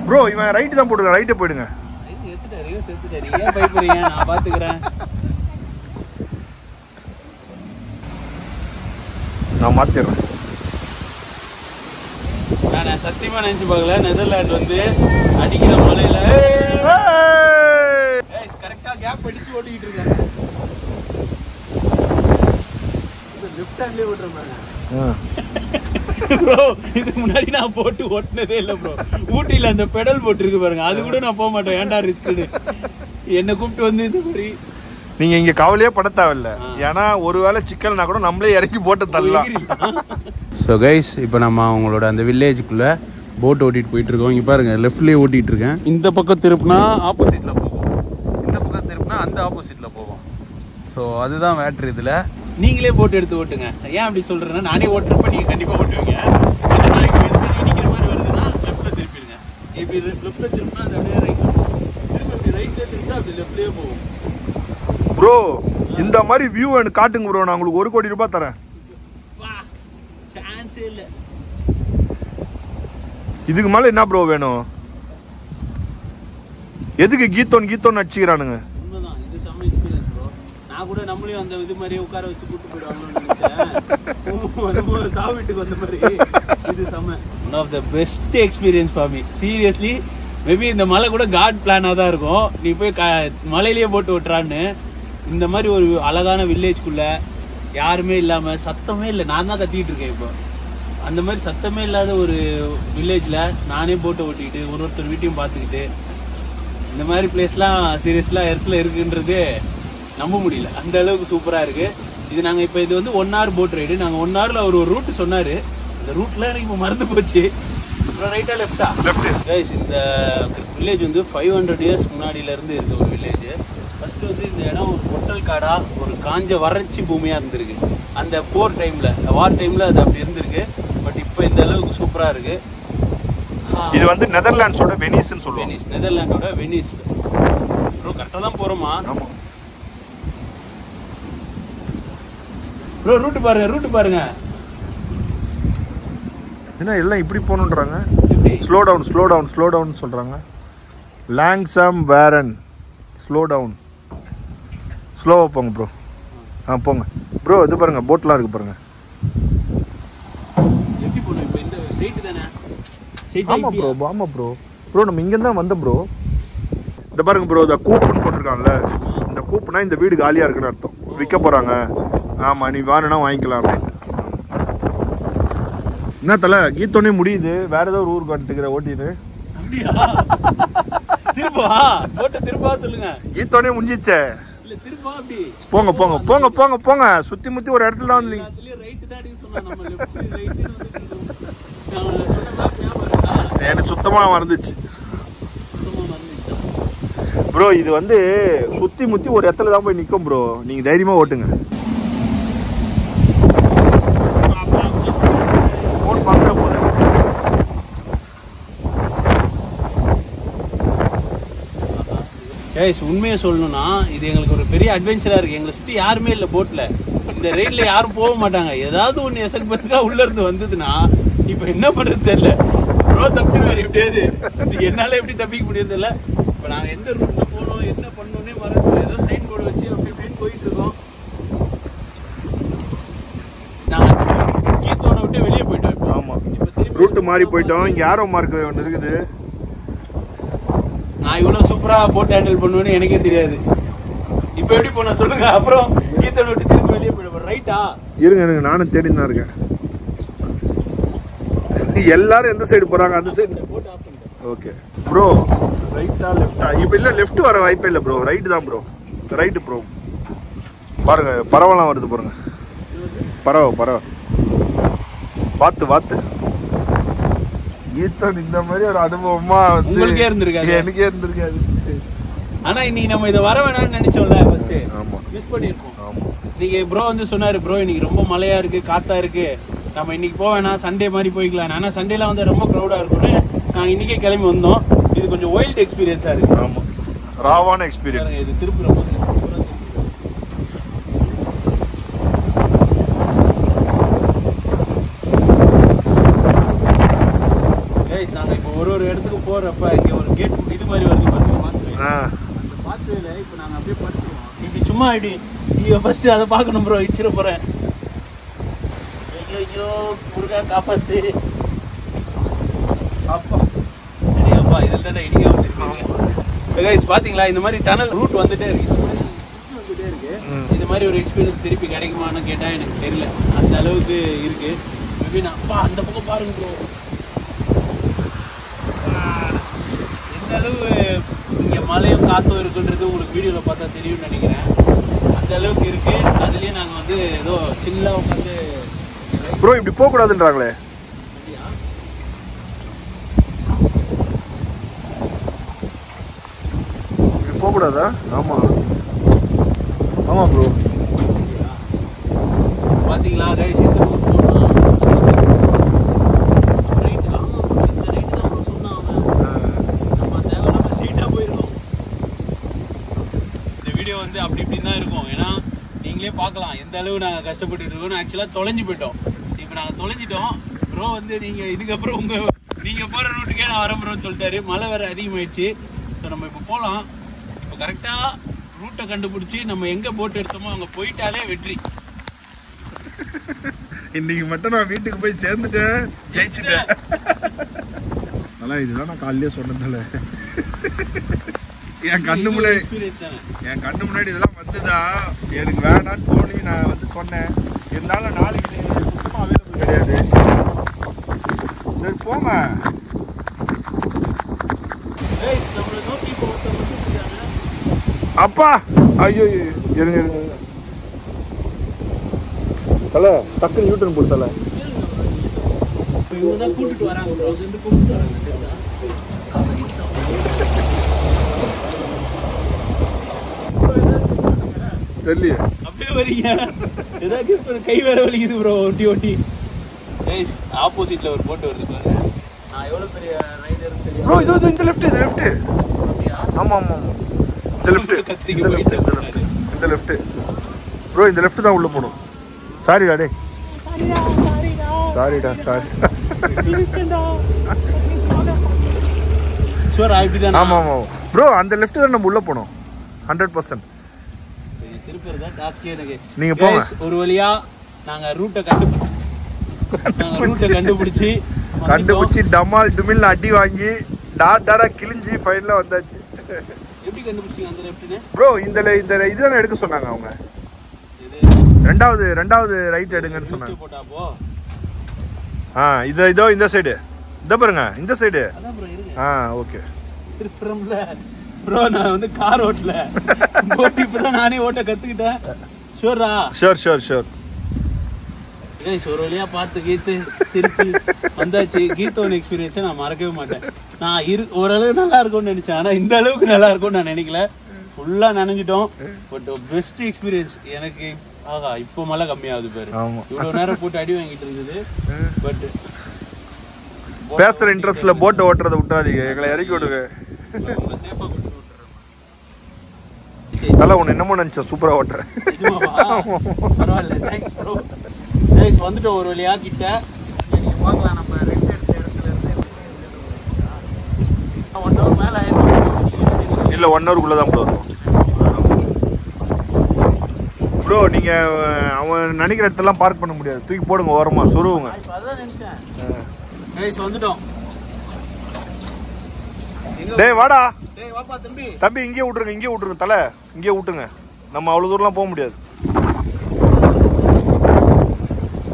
ப்ரோ இவன் ரைட் தான் போடுங்க. ரைட்டே போயிடுங்க. எடுத்துட்டாரு. ஏன் பயப்படுறீங்க? நான் பாத்துக்கிறேன். நான் மாத்திடுறேன். நான் சத்தியமா நினைச்சு பார்க்கல. நெதர்லாண்ட் வந்து அடிக்கிற மலையில கரெக்டா கேப் அடிச்சு ஓட்டிக்கிட்டு இருக்காங்க. லெஃப்ட் ஹேண்ட்லயே ஓட்டுறேன் பாருங்க. ப்ரோ இதுக்கு முன்னாடி நான் போட்டு ஓட்டினதே இல்லை ப்ரோ. ஊட்டியில் அந்த பெடல் போட்டு இருக்கு பாருங்க. அது கூட நான் போக மாட்டேன். ஏன்டா ரிஸ்க்குன்னு என்னை கூப்பிட்டு வந்து இந்த மாதிரி. நீங்க இங்க கவலையே பட தேவையில்ல. ஏன்னா ஒருவேளை சிக்கல்னா கூட நம்மளே இறக்கி போட்டு தள்ளலாம். ஸோ கைஸ் இப்போ நம்ம அவங்களோட அந்த வில்லேஜுக்குள்ளே போட் ஓட்டிகிட்டு போயிட்டுருக்கோம். இங்கே பாருங்கள் லெஃப்ட்லேயே ஓட்டிகிட்டு இருக்கேன். இந்த பக்கம் திருப்பினா ஆப்போசிட்டில் போகும், இந்த பக்கம் திருப்பினா அந்த ஆப்போசிட்டில் போகும். ஸோ அதுதான் மேட்ரு. இதில் நீங்களே போட் எடுத்து ஓட்டுங்க. ஏன் அப்படி சொல்கிறேன்னா நானே ஓட்டுறப்ப நீங்கள் கண்டிப்பாக ஓட்டுவீங்க. என்னன்னா இப்போ இது மாதிரி இடிக்கிற மாதிரி வருதுன்னா லெஃப்ட்டில் திருப்பிடுங்க. இப்படி லெஃப்ட்டில் திருப்பினா அது அப்படியே ரைட்டில் போகும். திருப்பி அப்படி ரைட்டில் திருப்பினா அப்படி லெஃப்ட்லேயே போகும். ப்ரோ இந்த மாதிரி வியூ எனக்கு காட்டுங்க ப்ரோ. நான் உங்களுக்கு 1 கோடி ரூபாய் தரேன். சான்ஸே இல்லை. இதுக்கு மேல என்ன ப்ரோ வேணும்? எதுக்கு கீத்தோன் அடிச்சுக்கிறானுங்க? உண்மைதான். இது செம்ம எக்ஸ்பீரியன்ஸ் ப்ரோ. நான் கூட நம்மளையும் அந்த இது மாதிரியே உட்கார வச்சு கூட்டு போயிடுவாங்கன்னு நினைச்சேன். சாவு வீட்டுக்கு வந்த மாதிரி இது செம்ம. One of the best experience for me seriously. Maybe இந்த மலை கூட காட் பிளானாக தான் இருக்கும். நீ போய் மலையிலேயே போட்டு ஓட்டுறான்னு. இந்த மாதிரி ஒரு அழகான வில்லேஜ்குள்ளே யாருமே இல்லாமல் சத்தமே இல்லை. நான் தான் கத்திக்கிட்டு இருக்கேன் இப்போ. அந்த மாதிரி சத்தமே இல்லாத ஒரு வில்லேஜில் நானே போட்டை ஓட்டிக்கிட்டு ஒருத்தர் வீட்டையும் பார்த்துக்கிட்டு இந்த மாதிரி பிளேஸ்லாம் சீரியஸ்லாம் இடத்துல இருக்குன்றது நம்ப முடியல. அந்த அளவுக்கு சூப்பராக இருக்குது. இது நாங்கள் இப்போ இது வந்து 1 hour போட் ரைடு. நாங்கள் 1 hourல அவர் ஒரு ரூட் சொன்னார். இந்த ரூட்டில் எனக்கு இப்போ மறந்து போச்சு. அப்புறம் ரைட்டா லெஃப்டா? கைஸ் இந்த வில்லேஜ் வந்து 500 years முன்னாடியிலேருந்து இருக்குது ஒரு வில்லேஜ். ஃபஸ்ட்டு வந்து இந்த இடம் ஒரு பொட்டல் காடாக ஒரு காஞ்ச வறட்சி பூமியாக இருந்திருக்கு. அந்த போர் டைமில் வார் டைமில் அது அப்படி இருந்திருக்கு. பட் இப்போ இந்த அளவுக்கு சூப்பராக இருக்குது. இது வந்து நெதர்லாண்ட்ஸோட வெனிஸ்ன்னு சொல்லுவாங்க. Venice, நெதர்லாண்டோட Venice. ப்ரோ கரெக்டாக தான் போகிறோமா? ஆமாம் ப்ரோ ரூட்டு பாருங்க. என்ன எல்லாம் இப்படி போகணுன்றாங்க? எப்படி? ஸ்லோ டவுன் சொல்கிறாங்க. லாங்ஸாம் வேரன் ஸ்லோ டவுன். ஸ்லோவாக போங்க ப்ரோ. போங்க ப்ரோ. இது பாருங்கள் போட்லாம் இருக்குது பாருங்கள். எப்படி போகணும் இப்போ? இந்த ஸ்ட்ரெயிட்டு தானே? ஆமாம் ப்ரோ நம்ம இங்கேருந்து தான் வந்தோம் ப்ரோ. இந்த பாருங்க ப்ரோ, இந்த கூப்புன்னு போட்டிருக்காங்கல்ல, இந்த கூப்புனா இந்த வீடு காலியாக இருக்குன்னு அர்த்தம். விற்க போகிறாங்க. ஆமாம், நீ வேணும்னா வாங்கிக்கலாம் அப்படின்னு. என்ன தலை கீத்தோடனே முடியுது, வேற ஏதோ ஒரு ஊருக்கு வந்துட்டுக்கிற ஓட்டின்னு. அப்படியா? திருப்பா போட்ட திருப்பா சொல்லுங்க. கீத்தோடனே முடிஞ்சிச்சே. இல்ல திருப்பா அப்படி போங்க போங்க போங்க போங்க போங்க. சுத்தி முத்தி ஒரு இடத்துல தான் வந்து ரைட் தான் அடிக்க சொன்னா. நம்ம லெஃப்ட் ரைட் நான் சொன்ன மேப் ஞாபகம் இருக்கா? எனக்கு சுத்தமாக மறந்துச்சு ப்ரோ. இது வந்து சுத்தி முத்தி ஒரு இடத்துல தான் போய் நிற்கும் ப்ரோ. நீங்க தைரியமா ஓட்டுங்க. உண்மையை சொல்லணும்னா இது எங்களுக்கு ஒரு பெரிய அட்வென்ச்சரா இருக்கு. எங்களை சுற்றி யாருமே இல்லை போட்ல. இந்த ரைட்ல யாரும் போக மாட்டாங்க. ஏதாவது ஒன்று எசக் பஸ்ஸுக்கா உள்ள இருந்து வந்ததுன்னா இப்போ என்ன பண்றது தெரியல. ப்ரோ தப்பிச்சிருவாரு எப்படியாவது. என்னால எப்படி தப்பிக்க முடியும் தெரியல. இப்போ நாங்கள் எந்த ரூட்ல போனோம் என்ன பண்ணோன்னே மறந்து ஏதோ சைன் போர்டு வச்சு அப்படி இப்படின்னு போயிட்டு இருக்கோம். நாங்கள் கீத்தோனை விட்டு வெளியே போயிட்டோம். இப்போ ஆமா, ரூட்டு மாறி போயிட்டோம். இங்க யாரோ மார்க் ஒன்று இருக்குது. நான் இவ்வளோ சூப்பராக போட்டு ஹேண்டில் பண்ணுவேன்னு எனக்கே தெரியாது. இப்போ எப்படி போன சொல்லுங்க. அப்புறம் கீத்தோனை விட்டு திரும்ப வெளியே போயிடுவோம். ரைட்டா? இருங்க நானும் தேடி தான் இருக்கேன். எல்லாரும் எந்த சைடு போறாங்க? அந்த சைடு. ஓகே ப்ரோ, ரைட்டா லெஃப்டா? இப்போ இல்லை, லெஃப்ட் வர வாய்ப்பே இல்லை ப்ரோ. ரைட்டு தான் ப்ரோ. Right bro. பாருங்க பறவைலாம் வருது பாருங்க. பறவை பார்த்து கீதன் இந்த மாதிரி ஒரு அனுபவமா உங்களுக்கே இருந்திருக்காது? எனக்கே இருந்திருக்காது. ஆனா இன்னைக்கு நம்ம இதை வர வேணாம்னு நினைச்சோம்ல. ஃபர்ஸ்ட் ஆமா, மிஸ் பண்ணிருக்கோம். ஆமா, நீங்க ப்ரோ வந்து சொன்னாரு, ப்ரோ இன்னைக்கு ரொம்ப மழையா இருக்கு, காத்தா இருக்கு, நம்ம இன்னைக்கு போக வேணாம், சண்டே மாதிரி போய்க்கலாம். ஆனா சண்டேலாம் வந்து ரொம்ப க்ரௌடா இருக்கும்னு நாங்க இன்னைக்கே கிளம்பி வந்தோம். இது கொஞ்சம் வைல்ட் எக்ஸ்பீரியன்ஸா இருக்கு. ஆமா, ராவான எக்ஸ்பீரியன்ஸ். இது திருப்புற போது நாங்கள் இப்போ ஒரு இடத்துக்கு போகிறப்ப இங்கே ஒரு கேட் இது மாதிரி வருது பாருங்க. அந்த பாத்துவேல இப்போ நாங்கள் அப்படியே படுத்துருவோம். இப்படி சும்மா இப்படி ஐயோ ஃபர்ஸ்ட் அதை பார்க்கணும் ப்ரோ, இடிச்சிட போகிறேன். ஐயோ முருகா காப்பாத்து. அப்பா சரி அப்பா, இதில் தானே இடிக்காம திருப்பி கைஸ். பார்த்தீங்களா இந்த மாதிரி டனல் ரூட் வந்துட்டே இருக்கு. இந்த மாதிரி ஒரு எக்ஸ்பீரியன்ஸ் திருப்பி கிடைக்குமான்னு கேட்டால் எனக்கு தெரியல. அந்த அளவுக்கு இருக்கு. மேபி நான் அப்பா அந்த பக்கம் பாருங்க ப்ரோ. எந்த அளவு இங்கே மழையும் காற்றும் இருக்குன்றது உங்களுக்கு வீடியோவில் பார்த்தா தெரியும்னு நினைக்கிறேன். அந்த அளவுக்கு இருக்கு. அதுலேயே நாங்கள் வந்து ஏதோ சில்லாக உட்காந்து ப்ரோ இப்படி போகக்கூடாதுன்றாங்களே. இப்படி போகக்கூடாதா? ஆமாம் ஆமாம் ப்ரோ. பார்த்தீங்களா கைஸ், இந்த ரூட் போனால் ரைட். ஆமாம் ப்ரோ, இந்த ரைட்டு தான் ப்ரோ சொன்னாங்க. நம்ம தேவையில்லாம ஸ்ட்ரீட்டாக போயிருக்கோம். இந்த வீடியோ வந்து அப்படி இப்படின்னு தான் இருக்கும். ஏன்னா நீங்களே பார்க்கலாம் எந்த அளவு நாங்கள் கஷ்டப்பட்டு இருக்கோம்னு. ஆக்சுவலாக தொலைஞ்சு போயிட்டோம். இப்போ நாங்கள் தொலைஞ்சிட்டோம். ப்ரோ வந்து நீங்கள் இதுக்கப்புறம் நீங்கள் போகிற ரூட்டுக்கே நான் வரேன் ப்ரோன்னு சொல்லிட்டாரு. மழை வேறு அதிகமாகிடுச்சு. ஸோ நம்ம இப்போ போகலாம். இப்போ கரெக்டாக ரூட்டை கண்டுபிடிச்சி நம்ம எங்கே போட்டு எடுத்தோமோ அங்கே போயிட்டாலே வெற்றி. இன்னைக்கு மட்டும் நான் வீட்டுக்கு போய் சேர்ந்துட்டேன், ஜெயிச்சுட்டேன். அதெல்லாம் இதுதான் நான் காலையிலே சொன்னதில்ல. என் கண்ணு முன்னாடி இதெல்லாம் வந்துதான் எனக்கு வேணான்னு தோணி நான் வந்து சொன்னேன். இருந்தாலும் நாளைக்கு சுத்தமாக அவைலபிள் கிடையாது. சரி போங்க. அப்பா ஐயோ இருங்க தலை டக்குன்னு யூட்டன் போடு தலை. இவங்க தான் கூட்டிட்டு வராங்க ப்ரோ, சேர்ந்து கூட்டிட்டு வராங்க. தெரியலையே அப்படியே வரீங்க, ஏதாவது கிஸ் பண்ண கை வேற வலிக்குது ப்ரோ. ஒட்டி ஒட்டி கைஸ் ஆப்போசிட்ல ஒரு போட்டு வருது பாரு. நான் எவ்வளவு பெரிய ரைடர் தெரியும் ப்ரோ. இது இந்த லெஃப்ட், இது லெஃப்ட். ஆமா ஆமா ஆமா, இந்த லெஃப்ட், கத்திரிக்க போயிட்டு இந்த லெஃப்ட் ப்ரோ. இந்த லெஃப்ட் தான் உள்ள போணும். சாரிடா டே, சாரிடா சாரி. ஷூர் ஆயிடுதான். ஆமா ஆமா ப்ரோ, அந்த லெஃப்ட் தான் நம்ம உள்ள போணும் 100%. திருப்பி தான் டாஸ்கே எனக்கு. நீங்க போங்க. ஒரு வழியா நாங்க ரூட்டை கண்டுபிடிச்சி டமால் டுமில் அடி வாங்கி டாடா கிழிஞ்சி ஃபைனலா வந்தாச்சு. எப்படி கண்டுபிடிச்சீங்க அந்த லெஃப்ட்னு ப்ரோ? இந்த இதுதானே எடுக்க சொன்னாங்க அவங்க. ரெண்டாவது ரைட் எடுங்கன்னு சொன்னாங்க. போட்டாப்போ இதோ இந்த சைடு, இத பாருங்க இந்த சைடு. அதான் ப்ரோ இருங்க. ஓகே. திருப்பரம்ல ப்ரோ நான் வந்து கார் ஓட்டல, போட் இப்பதான் நானே ஓட்ட கத்துக்கிட்டேன். ஷூரா? ஷூர். ஒரு வழியா பார்த்து கீத்து திருப்பி வந்தாச்சு. கீத்தோன் எக்ஸ்பீரியன்ஸை நான் மறக்கவே மாட்டேன். நான் ஓரளவு நல்லா இருக்கும்னு நினைச்சேன், ஆனா இந்த அளவுக்கு நல்லா இருக்கும்னு நான் நினைக்கல. ஃபுல்லா நினைஞ்சிட்டோம். பட் பெஸ்ட் எக்ஸ்பீரியன்ஸ் எனக்கு. ஆகா, இப்போ மழை கம்மியாகுது பாரு. இவ்வளவு நேரம் போட்டு அடி வாங்கிட்டு இருந்தது. பட் பேசுற இன்ட்ரெஸ்ட்ல போட்டை ஓட்டுறதை விட்டாதீங்க, எங்களை இறக்கி விடுங்க. சேஃபா கொண்டு விட்டுறேன். தலை ஒன்று என்னமோ நினச்சேன், சூப்பராக ஓட்டுறேன். பரவாயில்ல, தேங்க்ஸ் ப்ரோ. கைஸ் வந்துட்டோம் ஒரு வழியா கிட்ட. நீங்கள் பார்க்கலாம் நம்ம ரெண்ட் எடுத்த இடத்துல இருந்து 1 hour மேலே ஆயிடும். இல்லை 1 hourக்குள்ளே தான் ப்ரோ இருக்கும் ப்ரோ. நீங்கள் அவன் நினைக்கிற இடத்தெல்லாம் பார்க் பண்ண முடியாது, தூக்கி போடுங்க ஓரமாக சொருவுங்க. அதான் நினச்சேன். கைஸ் வந்துட்டோம். டேய் வாடா. டேய் வாப்பா தம்பி. தம்பி இங்கே விட்டுருங்க தலை, இங்கே விட்டுங்க. நம்ம அவ்வளோ தூரம்லாம் போக முடியாது.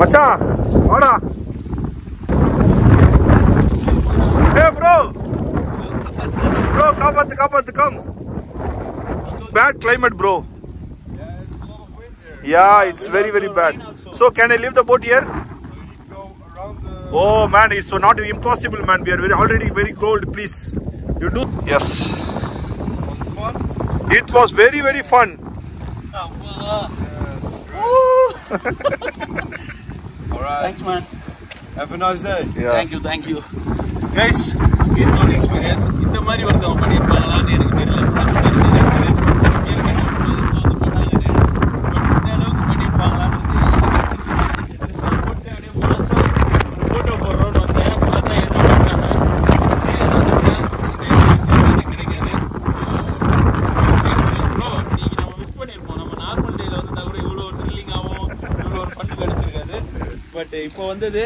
மச்சான் வாடா. Hey bro, காப்பாத்து come. Bad climate bro. Yeah, it's very bad. So can I leave the boat here? Oh man, it's not impossible man. We are already very cold. Please, you do. Yes. Was it fun? It was very fun. Alright. Thanks man. Have a nice day. Yeah. Thank you. Guys, கீத்தோன் எக்ஸ்பீரியன்ஸ் இந்த மாதிரி ஒருத்தவங்க பண்ணியிருப்பாங்களான்னு எனக்கு தெரியல. பட் இப்போ வந்தது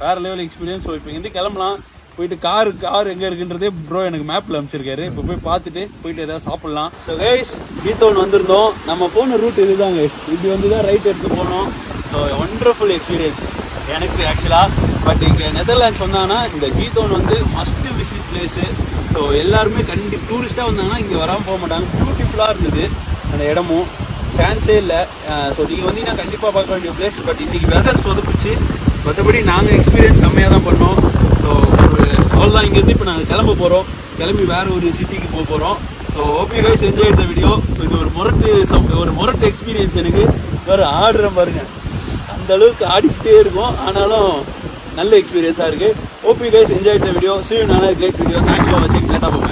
வேற லெவல் எக்ஸ்பீரியன்ஸ். ஸோ இப்போ இங்கேருந்து கிளம்பலாம். போயிட்டு கார் எங்கே இருக்குன்றதே ப்ரோ எனக்கு மேப்பில் அமைச்சிருக்காரு. இப்போ போய் பார்த்துட்டு போயிட்டு எதாவது சாப்பிட்லாம். ஸோ கைஸ் கீத்தோன் வந்திருந்தோம். நம்ம போன ரூட் இதுதாங்க. இப்படி வந்து தான் ரைட் எடுத்து போனோம். ஸோ ஒண்டர்ஃபுல் எக்ஸ்பீரியன்ஸ் எனக்கு ஆக்சுவலாக. பட் இங்கே நெதர்லாண்ட்ஸ் வந்தாங்கன்னா இந்த கீத்தோன் வந்து மஸ்ட் விசிட் பிளேஸு. ஸோ எல்லாருமே டூரிஸ்ட்டாக வந்தாங்கன்னா இங்கே வராமல் போக மாட்டாங்க. பியூட்டிஃபுல்லாக இருந்தது அந்த இடமும், சான்ஸே இல்லை. ஸோ நீங்கள் வந்தீங்கன்னா கண்டிப்பாக பார்க்க வேண்டிய பிளேஸ். பட் இன்றைக்கி வெதர் சொதப்பிச்சு. மற்றபடி நாங்கள் எக்ஸ்பீரியன்ஸ் செம்மையாக தான் பண்ணோம். ஸோ அவ்வளோதான். இங்கேருந்து இப்போ நாங்கள் கிளம்பி வேறு ஒரு சிட்டிக்கு போக போகிறோம். So okay guys, enjoy the video. இது ஒரு முரட்டு எக்ஸ்பீரியன்ஸ். எனக்கு வேறு ஆடுறேன் பாருங்க, அந்த அளவுக்கு ஆடிக்கிட்டே இருக்கும். ஆனாலும் நல்ல எக்ஸ்பீரியன்ஸாக இருக்குது. Okay guys, enjoy the video. See you in another great video. Thanks for watching.